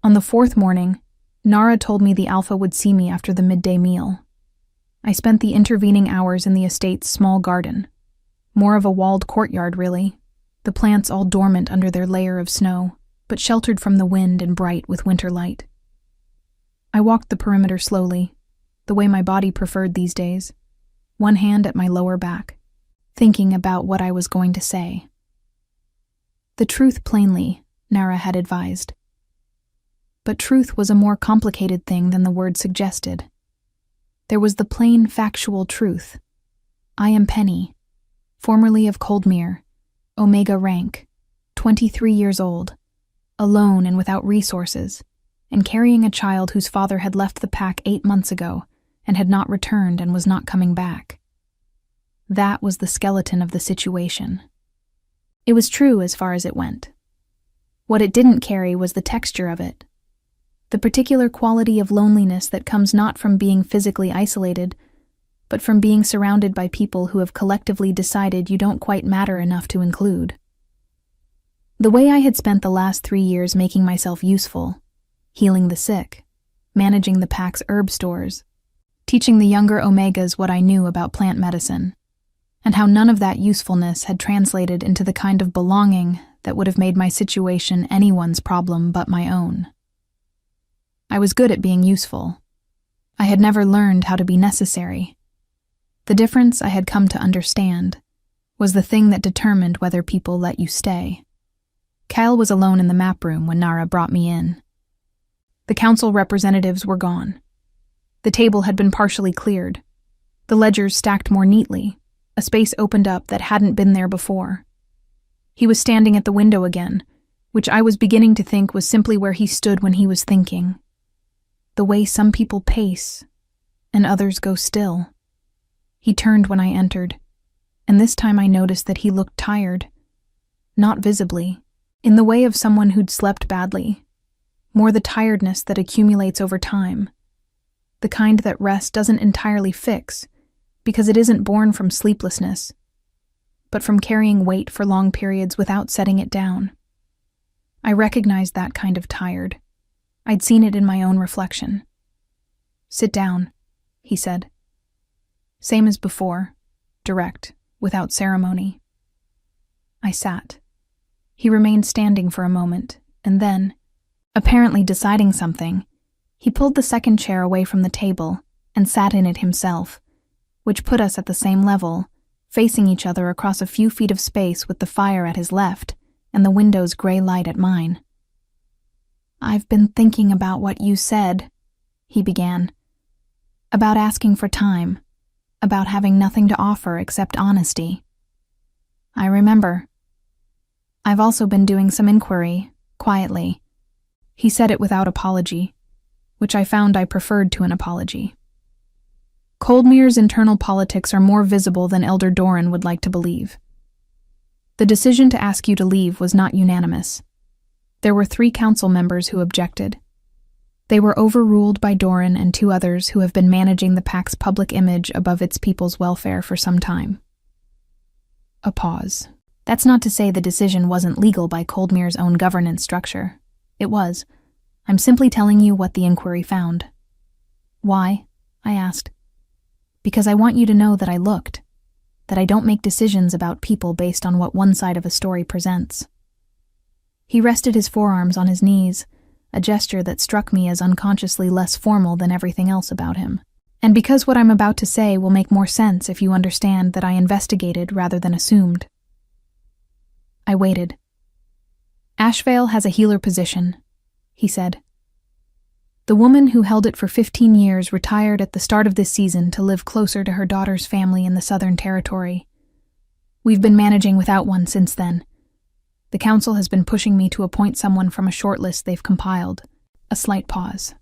On the 4th morning, Nara told me the Alpha would see me after the midday meal. I spent the intervening hours in the estate's small garden. More of a walled courtyard, really. the plants all dormant under their layer of snow, but sheltered from the wind and bright with winter light. I walked the perimeter slowly, the way my body preferred these days, one hand at my lower back, thinking about what I was going to say. The truth plainly, Nara had advised. But truth was a more complicated thing than the word suggested. There was the plain, factual truth. I am Penny, formerly of Coldmere, Omega rank, 23 years old, alone and without resources, and carrying a child whose father had left the pack 8 months ago and had not returned and was not coming back. That was the skeleton of the situation. It was true as far as it went. What it didn't carry was the texture of it, the particular quality of loneliness that comes not from being physically isolated, but from being surrounded by people who have collectively decided you don't quite matter enough to include. The way I had spent the last 3 years making myself useful, healing the sick, managing the pack's herb stores, teaching the younger Omegas what I knew about plant medicine, and how none of that usefulness had translated into the kind of belonging that would have made my situation anyone's problem but my own. I was good at being useful. I had never learned how to be necessary. The difference I had come to understand was the thing that determined whether people let you stay. Kyle was alone in the map room when Nara brought me in. The council representatives were gone. The table had been partially cleared, the ledgers stacked more neatly. A space opened up that hadn't been there before. He was standing at the window again, which I was beginning to think was simply where he stood when he was thinking. The way some people pace, and others go still. He turned when I entered, and this time I noticed that he looked tired. Not visibly, in the way of someone who'd slept badly. More the tiredness that accumulates over time. The kind that rest doesn't entirely fix, because it isn't born from sleeplessness, but from carrying weight for long periods without setting it down. I recognized that kind of tired. I'd seen it in my own reflection. "Sit down," he said. Same as before, direct, without ceremony. I sat. He remained standing for a moment, and then, apparently deciding something, he pulled the second chair away from the table and sat in it himself, which put us at the same level, facing each other across a few feet of space with the fire at his left and the window's gray light at mine. "I've been thinking about what you said," he began. "About asking for time, about having nothing to offer except honesty." "I remember. I've also been doing some inquiry, quietly." He said it without apology, which I found I preferred to an apology. Coldmere's internal politics are more visible than Elder Doran would like to believe. The decision to ask you to leave was not unanimous. There were 3 council members who objected. They were overruled by Doran and 2 others who have been managing the pack's public image above its people's welfare for some time. A pause. That's not to say the decision wasn't legal by Coldmere's own governance structure. It was. I'm simply telling you what the inquiry found. "Why?" I asked. "Because I want you to know that I looked, that I don't make decisions about people based on what one side of a story presents." He rested his forearms on his knees, a gesture that struck me as unconsciously less formal than everything else about him. And because what I'm about to say will make more sense if you understand that I investigated rather than assumed. I waited. "Ashvale has a healer position," he said. "The woman who held it for 15 years retired at the start of this season to live closer to her daughter's family in the Southern Territory. We've been managing without one since then. The council has been pushing me to appoint someone from a shortlist they've compiled." A slight pause.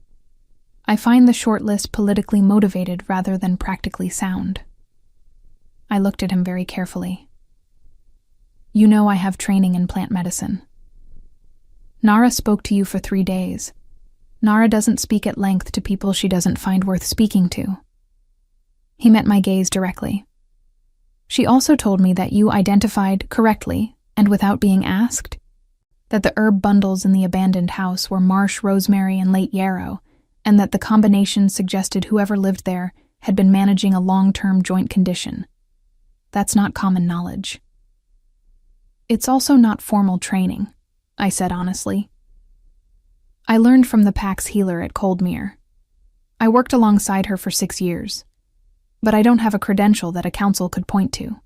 "I find the shortlist politically motivated rather than practically sound." I looked at him very carefully. "You know I have training in plant medicine. Nara spoke to you for 3 days. Nara doesn't speak at length to people she doesn't find worth speaking to." He met my gaze directly. "She also told me that you identified correctly, and without being asked, that the herb bundles in the abandoned house were marsh rosemary and late yarrow, and that the combination suggested whoever lived there had been managing a long-term joint condition. That's not common knowledge." It's also not formal training, I said honestly. I learned from the Pack's healer at Coldmere. I worked alongside her for 6 years, but I don't have a credential that a council could point to.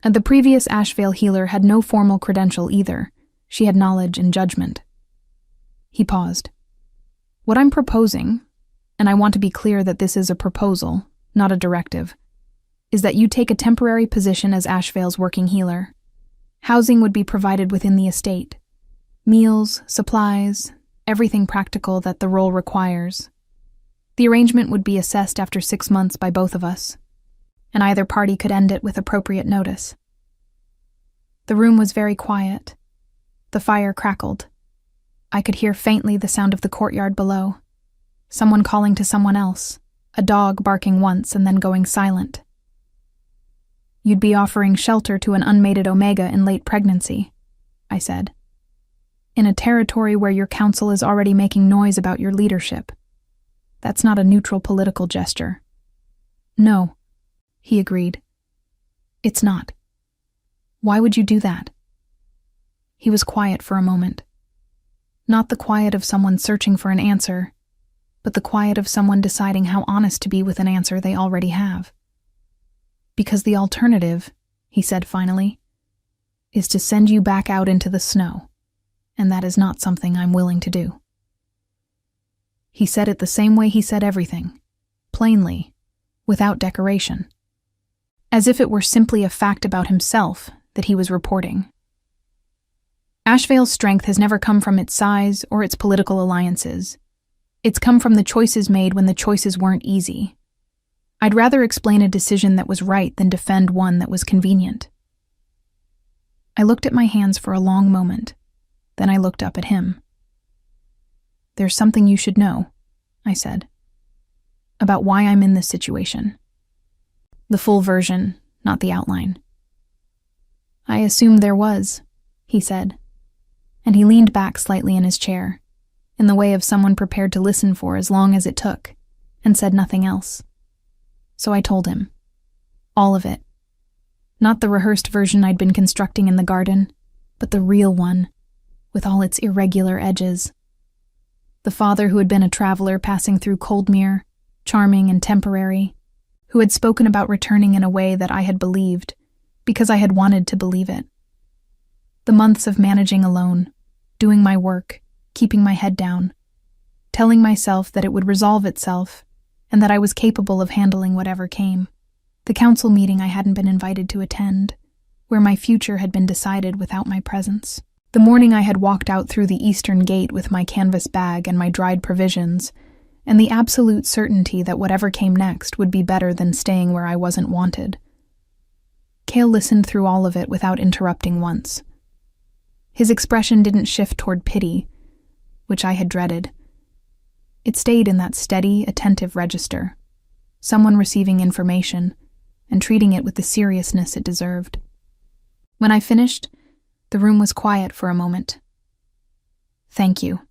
And the previous Ashvale healer had no formal credential either. She had knowledge and judgment. He paused. What I'm proposing, and I want to be clear that this is a proposal, not a directive, is that you take a temporary position as Ashvale's working healer. Housing would be provided within the estate. Meals, supplies, everything practical that the role requires. The arrangement would be assessed after 6 months by both of us, and either party could end it with appropriate notice. The room was very quiet. The fire crackled. I could hear faintly the sound of the courtyard below. Someone calling to someone else, a dog barking once and then going silent. You'd be offering shelter to an unmated Omega in late pregnancy, I said. In a territory where your council is already making noise about your leadership. That's not a neutral political gesture. No, he agreed. It's not. Why would you do that? He was quiet for a moment. Not the quiet of someone searching for an answer, but the quiet of someone deciding how honest to be with an answer they already have. Because the alternative, he said finally, is to send you back out into the snow, and that is not something I'm willing to do. He said it the same way he said everything, plainly, without decoration, as if it were simply a fact about himself that he was reporting. Ashvale's strength has never come from its size or its political alliances. It's come from the choices made when the choices weren't easy. I'd rather explain a decision that was right than defend one that was convenient. I looked at my hands for a long moment. Then I looked up at him. There's something you should know, I said, about why I'm in this situation. The full version, not the outline. I assumed there was, he said, and he leaned back slightly in his chair, in the way of someone prepared to listen for as long as it took, and said nothing else. So I told him. All of it. Not the rehearsed version I'd been constructing in the garden, but the real one, with all its irregular edges. The father who had been a traveler passing through Coldmere, charming and temporary, who had spoken about returning in a way that I had believed, because I had wanted to believe it. The months of managing alone, doing my work, keeping my head down, telling myself that it would resolve itself, and that I was capable of handling whatever came. The council meeting I hadn't been invited to attend, where my future had been decided without my presence. The morning I had walked out through the eastern gate with my canvas bag and my dried provisions, and the absolute certainty that whatever came next would be better than staying where I wasn't wanted. Cale listened through all of it without interrupting once. His expression didn't shift toward pity, which I had dreaded. It stayed in that steady, attentive register, someone receiving information and treating it with the seriousness it deserved. When I finished, the room was quiet for a moment. Thank you,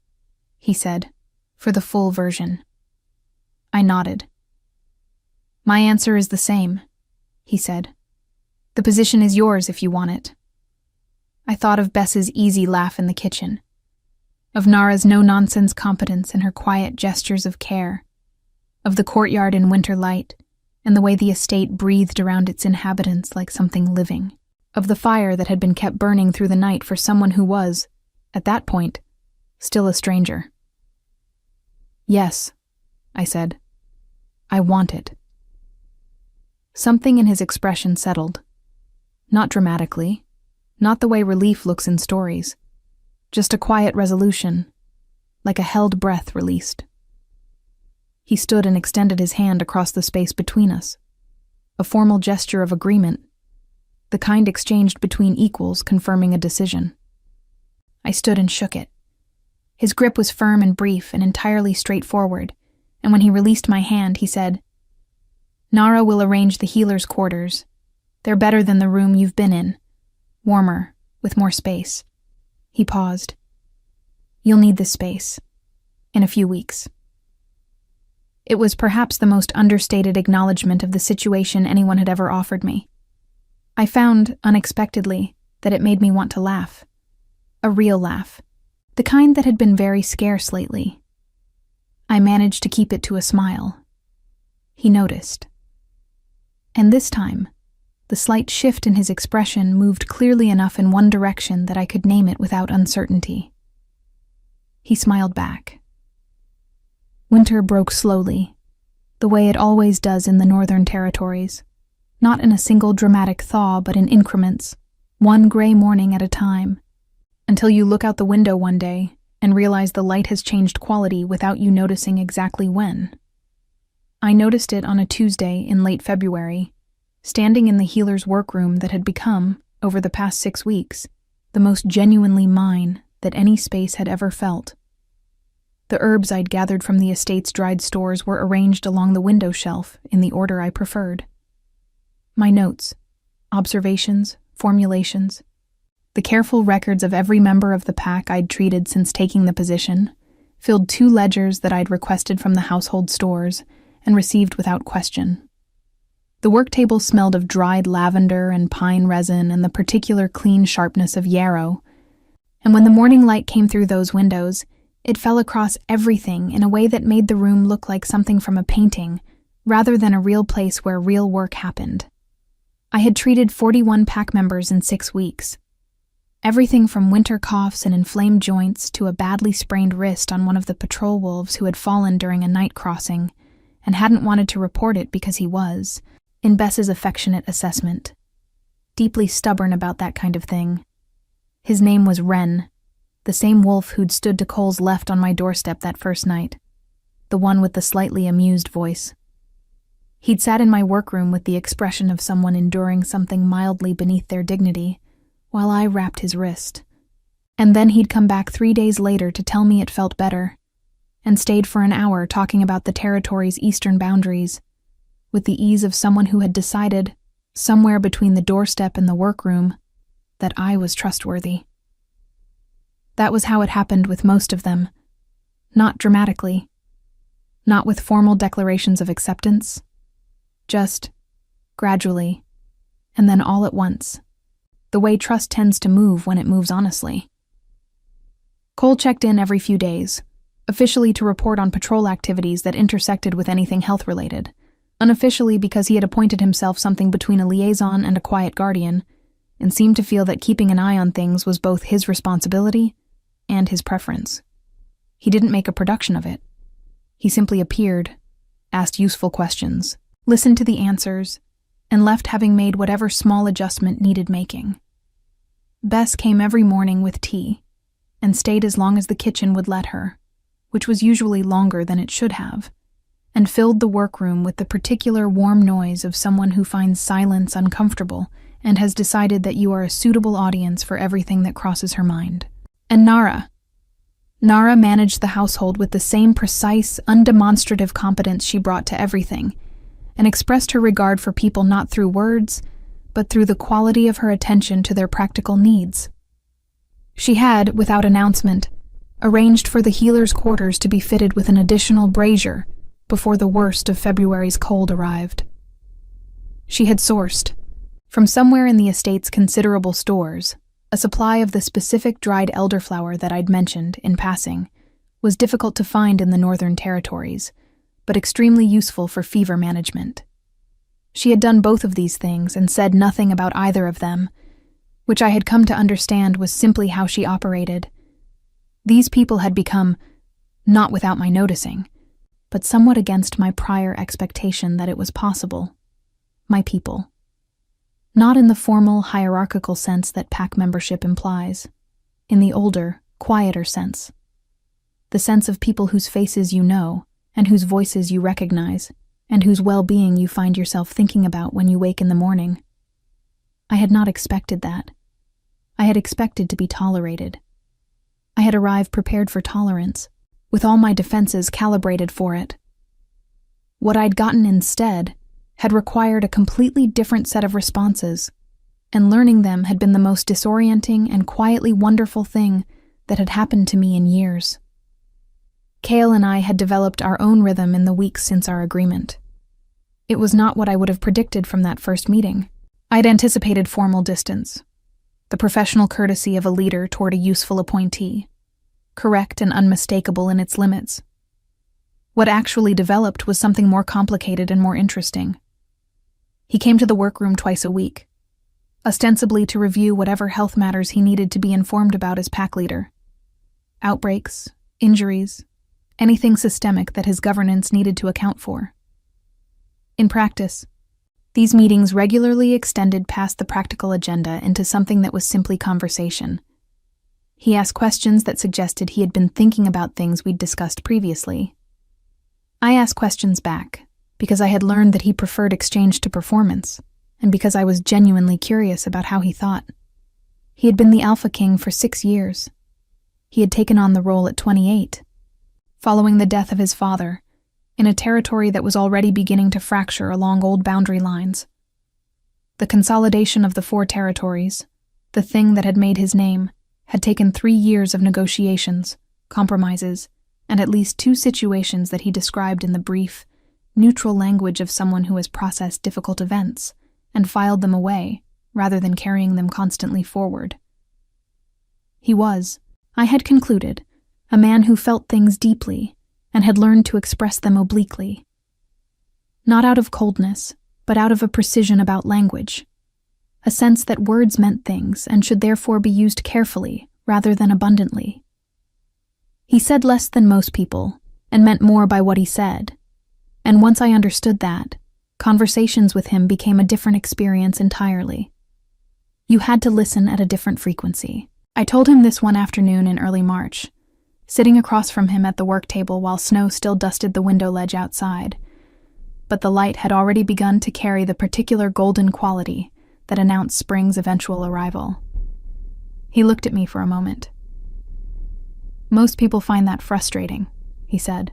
he said, for the full version. I nodded. My answer is the same, he said. The position is yours if you want it. I thought of Bess's easy laugh in the kitchen, of Nara's no-nonsense competence and her quiet gestures of care, of the courtyard in winter light and the way the estate breathed around its inhabitants like something living, of the fire that had been kept burning through the night for someone who was, at that point, still a stranger. Yes, I said. I want it. Something in his expression settled. Not dramatically, not the way relief looks in stories. Just a quiet resolution, like a held breath released. He stood and extended his hand across the space between us, a formal gesture of agreement, the kind exchanged between equals confirming a decision. I stood and shook it. His grip was firm and brief and entirely straightforward, and when he released my hand, he said, Nara will arrange the healer's quarters. They're better than the room you've been in, warmer, with more space. He paused. You'll need this space. In a few weeks. It was perhaps the most understated acknowledgement of the situation anyone had ever offered me. I found, unexpectedly, that it made me want to laugh. A real laugh. The kind that had been very scarce lately. I managed to keep it to a smile. He noticed. And this time, the slight shift in his expression moved clearly enough in one direction that I could name it without uncertainty. He smiled back. Winter broke slowly, the way it always does in the Northern Territories, not in a single dramatic thaw, but in increments, one gray morning at a time, until you look out the window one day and realize the light has changed quality without you noticing exactly when. I noticed it on a Tuesday in late February, standing in the healer's workroom that had become, over the past 6 weeks, the most genuinely mine that any space had ever felt. The herbs I'd gathered from the estate's dried stores were arranged along the window shelf in the order I preferred. My notes, observations, formulations, the careful records of every member of the pack I'd treated since taking the position, filled 2 ledgers that I'd requested from the household stores and received without question. The work table smelled of dried lavender and pine resin and the particular clean sharpness of yarrow, and when the morning light came through those windows, it fell across everything in a way that made the room look like something from a painting, rather than a real place where real work happened. I had treated 41 pack members in 6 weeks. Everything from winter coughs and inflamed joints to a badly sprained wrist on one of the patrol wolves who had fallen during a night crossing and hadn't wanted to report it because he was, in Bess's affectionate assessment, deeply stubborn about that kind of thing. His name was Wren, the same wolf who'd stood to Cole's left on my doorstep that first night, the one with the slightly amused voice. He'd sat in my workroom with the expression of someone enduring something mildly beneath their dignity, while I wrapped his wrist. And then he'd come back 3 days later to tell me it felt better, and stayed for an hour talking about the territory's eastern boundaries, with the ease of someone who had decided, somewhere between the doorstep and the workroom, that I was trustworthy. That was how it happened with most of them. Not dramatically. Not with formal declarations of acceptance. Just gradually, and then all at once. The way trust tends to move when it moves honestly. Cole checked in every few days, officially to report on patrol activities that intersected with anything health-related, unofficially because he had appointed himself something between a liaison and a quiet guardian, and seemed to feel that keeping an eye on things was both his responsibility and his preference. He didn't make a production of it. He simply appeared, asked useful questions, listened to the answers, and left having made whatever small adjustment needed making. Bess came every morning with tea, and stayed as long as the kitchen would let her, which was usually longer than it should have, and filled the workroom with the particular warm noise of someone who finds silence uncomfortable and has decided that you are a suitable audience for everything that crosses her mind. And Nara managed the household with the same precise, undemonstrative competence she brought to everything, and expressed her regard for people not through words, but through the quality of her attention to their practical needs. She had, without announcement, arranged for the healer's quarters to be fitted with an additional brazier before the worst of February's cold arrived. She had sourced, from somewhere in the estate's considerable stores, a supply of the specific dried elderflower that I'd mentioned, in passing, was difficult to find in the Northern Territories, but extremely useful for fever management. She had done both of these things and said nothing about either of them, which I had come to understand was simply how she operated. These people had become, not without my noticing, but somewhat against my prior expectation that it was possible, my people. Not in the formal, hierarchical sense that pack membership implies, in the older, quieter sense. The sense of people whose faces you know, and whose voices you recognize, and whose well-being you find yourself thinking about when you wake in the morning. I had not expected that. I had expected to be tolerated. I had arrived prepared for tolerance, with all my defenses calibrated for it. What I'd gotten instead had required a completely different set of responses, and learning them had been the most disorienting and quietly wonderful thing that had happened to me in years. Cale and I had developed our own rhythm in the weeks since our agreement. It was not what I would have predicted from that first meeting. I'd anticipated formal distance. the professional courtesy of a leader toward a useful appointee, correct and unmistakable in its limits. What actually developed was something more complicated and more interesting. He came to the workroom twice a week, ostensibly to review whatever health matters he needed to be informed about as pack leader. Outbreaks, injuries, anything systemic that his governance needed to account for. In practice, these meetings regularly extended past the practical agenda into something that was simply conversation. He asked questions that suggested he had been thinking about things we'd discussed previously. I asked questions back, because I had learned that he preferred exchange to performance, and because I was genuinely curious about how he thought. He had been the Alpha King for 6 years. He had taken on the role at 28, following the death of his father, in a territory that was already beginning to fracture along old boundary lines. The consolidation of the 4 territories, the thing that had made his name, had taken 3 years of negotiations, compromises, and at least 2 situations that he described in the brief, neutral language of someone who has processed difficult events and filed them away, rather than carrying them constantly forward. He was, I had concluded, a man who felt things deeply and had learned to express them obliquely. Not out of coldness, but out of a precision about language, a sense that words meant things and should therefore be used carefully rather than abundantly. He said less than most people and meant more by what he said, and once I understood that, conversations with him became a different experience entirely. You had to listen at a different frequency. I told him this one afternoon in early March, sitting across from him at the work table while snow still dusted the window ledge outside, but the light had already begun to carry the particular golden quality that announced spring's eventual arrival. He looked at me for a moment. "Most people find that frustrating," he said.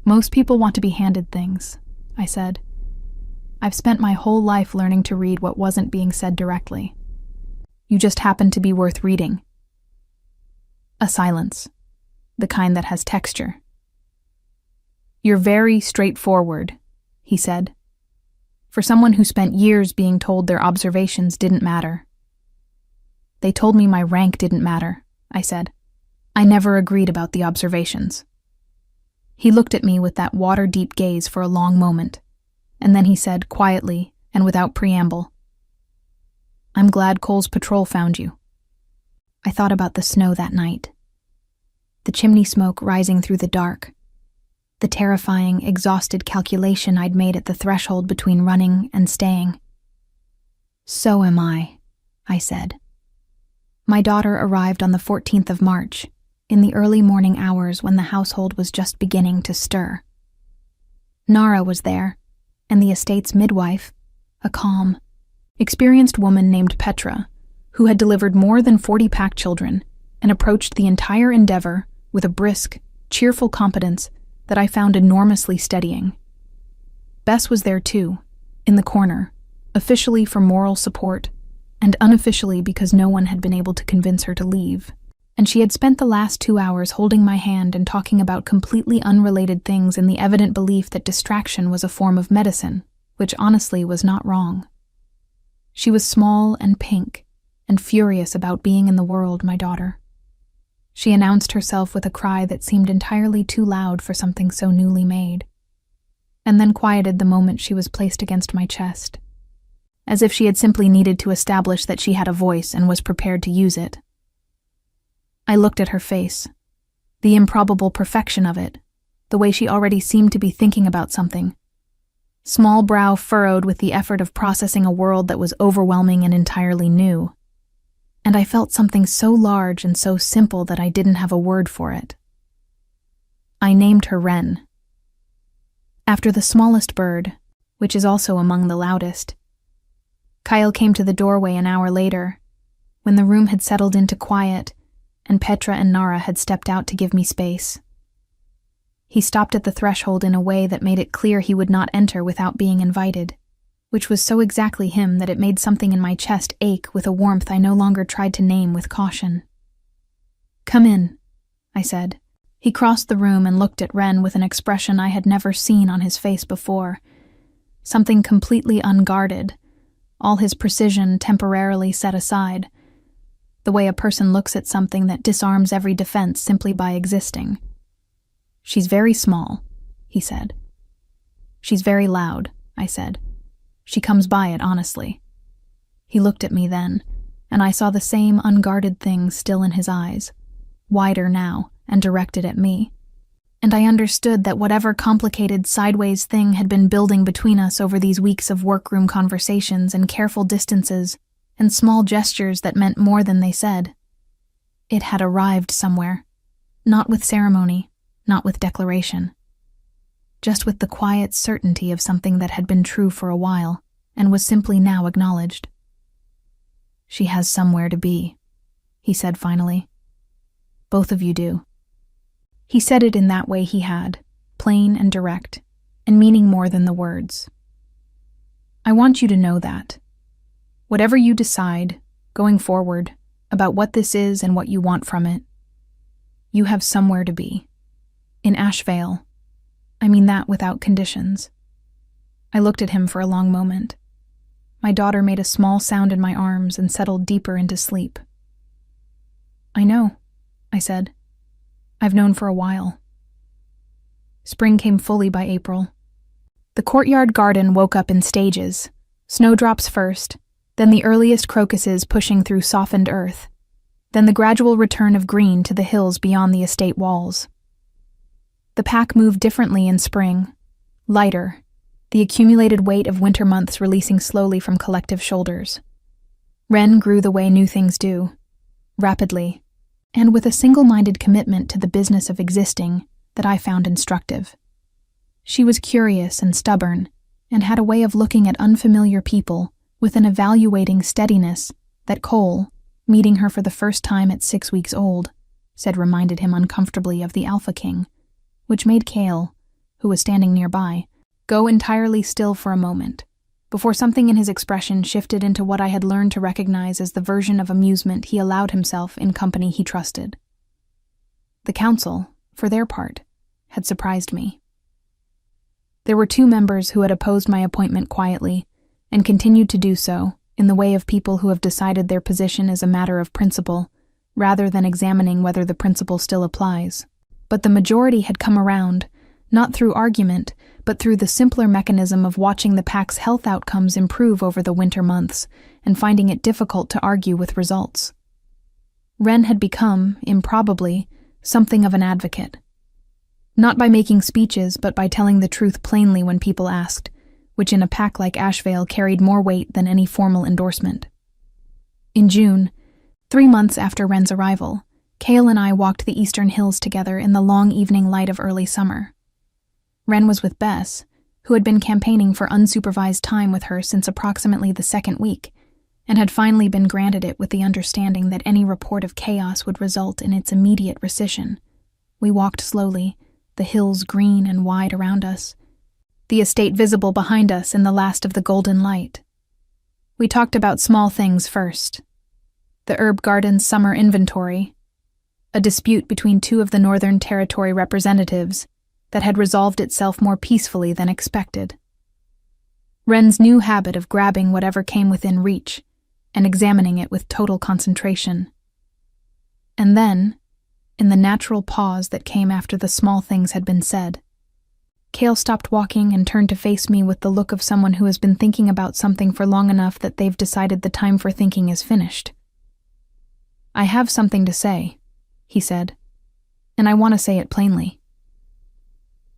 "Most people want to be handed things," I said. "I've spent my whole life learning to read what wasn't being said directly. You just happen to be worth reading." A silence, the kind that has texture. "You're very straightforward," he said. "For someone who spent years being told their observations didn't matter." "They told me my rank didn't matter," I said. "I never agreed about the observations." He looked at me with that water-deep gaze for a long moment, and then he said quietly and without preamble, "I'm glad Cole's patrol found you." I thought about the snow that night, the chimney smoke rising through the dark, the terrifying, exhausted calculation I'd made at the threshold between running and staying. "So am I," said. My daughter arrived on the 14th of March, in the early morning hours when the household was just beginning to stir. Nara was there, and the estate's midwife, a calm, experienced woman named Petra, who had delivered more than 40 pack children and approached the entire endeavor with a brisk, cheerful competence that I found enormously steadying. Bess was there too, in the corner, officially for moral support, and unofficially because no one had been able to convince her to leave. And she had spent the last 2 hours holding my hand and talking about completely unrelated things in the evident belief that distraction was a form of medicine, which honestly was not wrong. She was small and pink, and furious about being in the world, my daughter. She announced herself with a cry that seemed entirely too loud for something so newly made, and then quieted the moment she was placed against my chest, as if she had simply needed to establish that she had a voice and was prepared to use it. I looked at her face, the improbable perfection of it, the way she already seemed to be thinking about something. Small brow furrowed with the effort of processing a world that was overwhelming and entirely new. And I felt something so large and so simple that I didn't have a word for it. I named her Wren. After the smallest bird, which is also among the loudest. Kyle came to the doorway an hour later, when the room had settled into quiet, and Petra and Nara had stepped out to give me space. He stopped at the threshold in a way that made it clear he would not enter without being invited, which was so exactly him that it made something in my chest ache with a warmth I no longer tried to name with caution. "Come in," I said. He crossed the room and looked at Wren with an expression I had never seen on his face before, something completely unguarded, all his precision temporarily set aside, the way a person looks at something that disarms every defense simply by existing. "She's very small," he said. "She's very loud," I said. "She comes by it honestly." He looked at me then, and I saw the same unguarded thing still in his eyes, wider now and directed at me. And I understood that whatever complicated sideways thing had been building between us over these weeks of workroom conversations and careful distances and small gestures that meant more than they said, it had arrived somewhere, not with ceremony, not with declaration, just with the quiet certainty of something that had been true for a while and was simply now acknowledged. "She has somewhere to be," he said finally. "Both of you do." He said it in that way he had, plain and direct, and meaning more than the words. "I want you to know that. Whatever you decide, going forward, about what this is and what you want from it, you have somewhere to be. In Ashvale. I mean that without conditions." I looked at him for a long moment. My daughter made a small sound in my arms and settled deeper into sleep. "I know," I said. "I've known for a while." Spring came fully by April. The courtyard garden woke up in stages, snowdrops first, then the earliest crocuses pushing through softened earth, then the gradual return of green to the hills beyond the estate walls. The pack moved differently in spring, lighter, the accumulated weight of winter months releasing slowly from collective shoulders. Wren grew the way new things do, rapidly, and with a single-minded commitment to the business of existing that I found instructive. She was curious and stubborn, and had a way of looking at unfamiliar people with an evaluating steadiness that Cole, meeting her for the first time at 6 weeks old, said reminded him uncomfortably of the AlphaKing, which made Cale, who was standing nearby, go entirely still for a moment, before something in his expression shifted into what I had learned to recognize as the version of amusement he allowed himself in company he trusted. The council, for their part, had surprised me. There were 2 members who had opposed my appointment quietly, and continued to do so, in the way of people who have decided their position is a matter of principle, rather than examining whether the principle still applies. But the majority had come around, not through argument, but through the simpler mechanism of watching the pack's health outcomes improve over the winter months and finding it difficult to argue with results. Wren had become, improbably, something of an advocate. Not by making speeches, but by telling the truth plainly when people asked, which in a pack like Ashvale carried more weight than any formal endorsement. In June, 3 months after Wren's arrival, Cale and I walked the eastern hills together in the long evening light of early summer. Wren was with Bess, who had been campaigning for unsupervised time with her since approximately the 2nd week, and had finally been granted it with the understanding that any report of chaos would result in its immediate rescission. We walked slowly, the hills green and wide around us, the estate visible behind us in the last of the golden light. We talked about small things first. The herb garden's summer inventory, a dispute between 2 of the Northern Territory representatives that had resolved itself more peacefully than expected. Wren's new habit of grabbing whatever came within reach and examining it with total concentration. And then, in the natural pause that came after the small things had been said, Cale stopped walking and turned to face me with the look of someone who has been thinking about something for long enough that they've decided the time for thinking is finished. "I have something to say," he said, "and I want to say it plainly."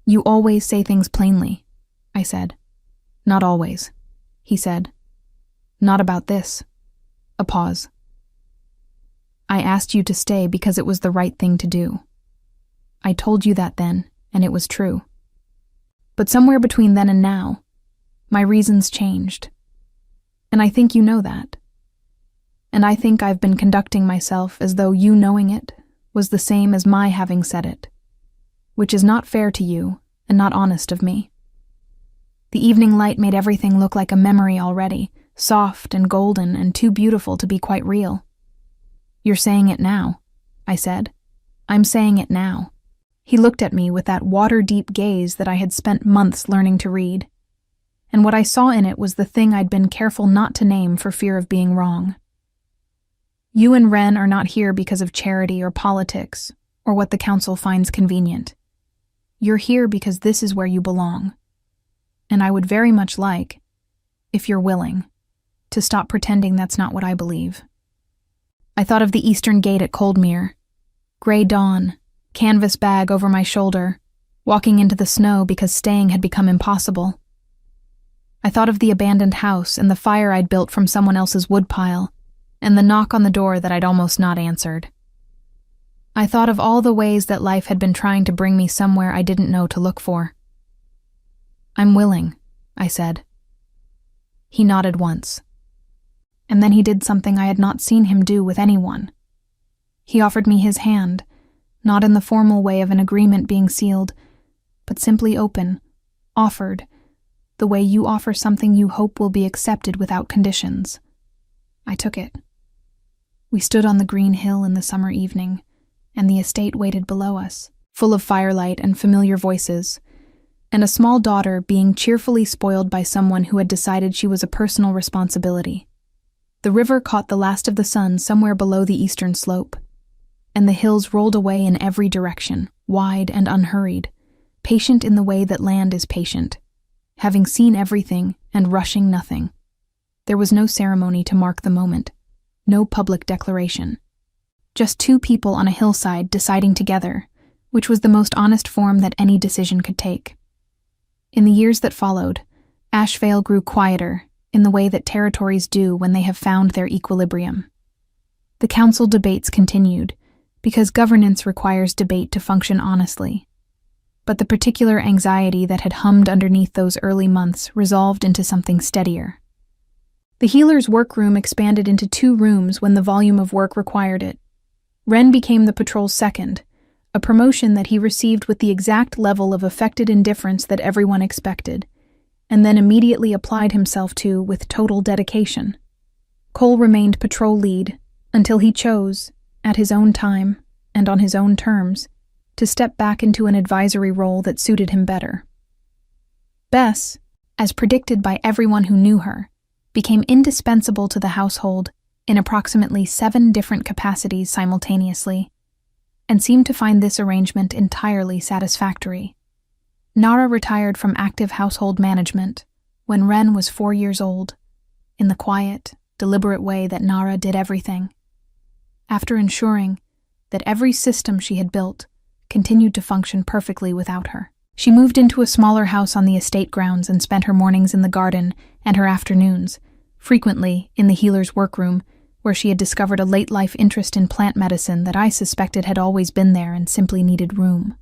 "You always say things plainly," I said. "Not always," he said. "Not about this." A pause. "I asked you to stay because it was the right thing to do. I told you that then, and it was true. But somewhere between then and now, my reasons changed. And I think you know that. And I think I've been conducting myself as though you knowing it was the same as my having said it, which is not fair to you and not honest of me. The evening light made everything look like a memory already, soft and golden and too beautiful to be quite real. "You're saying it now," I said. "I'm saying it now." He looked at me with that water-deep gaze that I had spent months learning to read, and what I saw in it was the thing I'd been careful not to name for fear of being wrong. You and Ren are not here because of charity or politics, or what the council finds convenient. You're here because this is where you belong. And I would very much like, if you're willing, to stop pretending that's not what I believe. I thought of the eastern gate at Coldmere. Gray dawn, canvas bag over my shoulder, walking into the snow because staying had become impossible. I thought of the abandoned house and the fire I'd built from someone else's woodpile, and the knock on the door that I'd almost not answered. I thought of all the ways that life had been trying to bring me somewhere I didn't know to look for. I'm willing, I said. He nodded once. And then he did something I had not seen him do with anyone. He offered me his hand, not in the formal way of an agreement being sealed, but simply open, offered, the way you offer something you hope will be accepted without conditions. I took it. We stood on the green hill in the summer evening, and the estate waited below us, full of firelight and familiar voices, and a small daughter being cheerfully spoiled by someone who had decided she was a personal responsibility. The river caught the last of the sun somewhere below the eastern slope, and the hills rolled away in every direction, wide and unhurried, patient in the way that land is patient, having seen everything and rushing nothing. There was no ceremony to mark the moment, no public declaration. Just two people on a hillside deciding together, which was the most honest form that any decision could take. In the years that followed, Ashvale grew quieter in the way that territories do when they have found their equilibrium. The council debates continued, because governance requires debate to function honestly. But the particular anxiety that had hummed underneath those early months resolved into something steadier. The healer's workroom expanded into 2 rooms when the volume of work required it. Ren became the patrol's second, a promotion that he received with the exact level of affected indifference that everyone expected, and then immediately applied himself to with total dedication. Cole remained patrol lead until he chose, at his own time and on his own terms, to step back into an advisory role that suited him better. Bess, as predicted by everyone who knew her, became indispensable to the household in approximately 7 different capacities simultaneously, and seemed to find this arrangement entirely satisfactory. Nara retired from active household management when Ren was 4 years old, in the quiet, deliberate way that Nara did everything, after ensuring that every system she had built continued to function perfectly without her. She moved into a smaller house on the estate grounds and spent her mornings in the garden and her afternoons, frequently in the healer's workroom, where she had discovered a late-life interest in plant medicine that I suspected had always been there and simply needed room.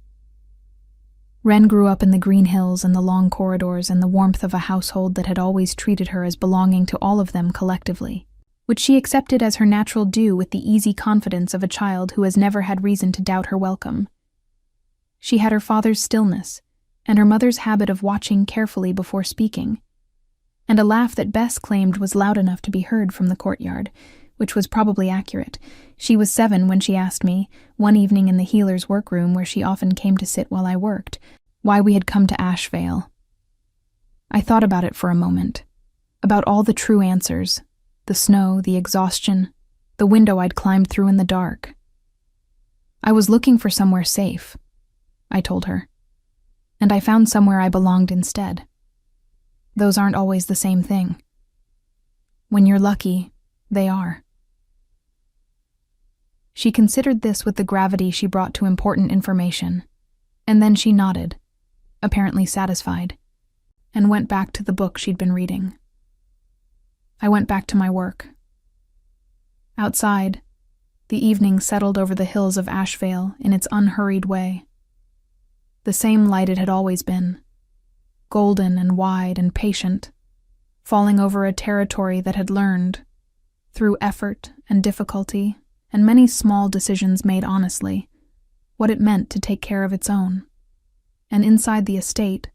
Ren grew up in the green hills and the long corridors and the warmth of a household that had always treated her as belonging to all of them collectively, which she accepted as her natural due with the easy confidence of a child who has never had reason to doubt her welcome. She had her father's stillness, and her mother's habit of watching carefully before speaking, and a laugh that Bess claimed was loud enough to be heard from the courtyard, which was probably accurate. She was 7 when she asked me, one evening in the healer's workroom where she often came to sit while I worked, why we had come to Ashvale. I thought about it for a moment, about all the true answers, the snow, the exhaustion, the window I'd climbed through in the dark. I was looking for somewhere safe, I told her, and I found somewhere I belonged instead. Those aren't always the same thing. When you're lucky, they are. She considered this with the gravity she brought to important information, and then she nodded, apparently satisfied, and went back to the book she'd been reading. I went back to my work. Outside, the evening settled over the hills of Ashvale in its unhurried way. The same light it had always been, golden and wide and patient, falling over a territory that had learned, through effort and difficulty and many small decisions made honestly, what it meant to take care of its own. And inside the estate,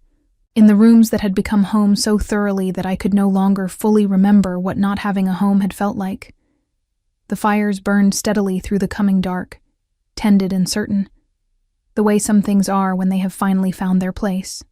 in the rooms that had become home so thoroughly that I could no longer fully remember what not having a home had felt like, the fires burned steadily through the coming dark, tended and certain, the way some things are when they have finally found their place.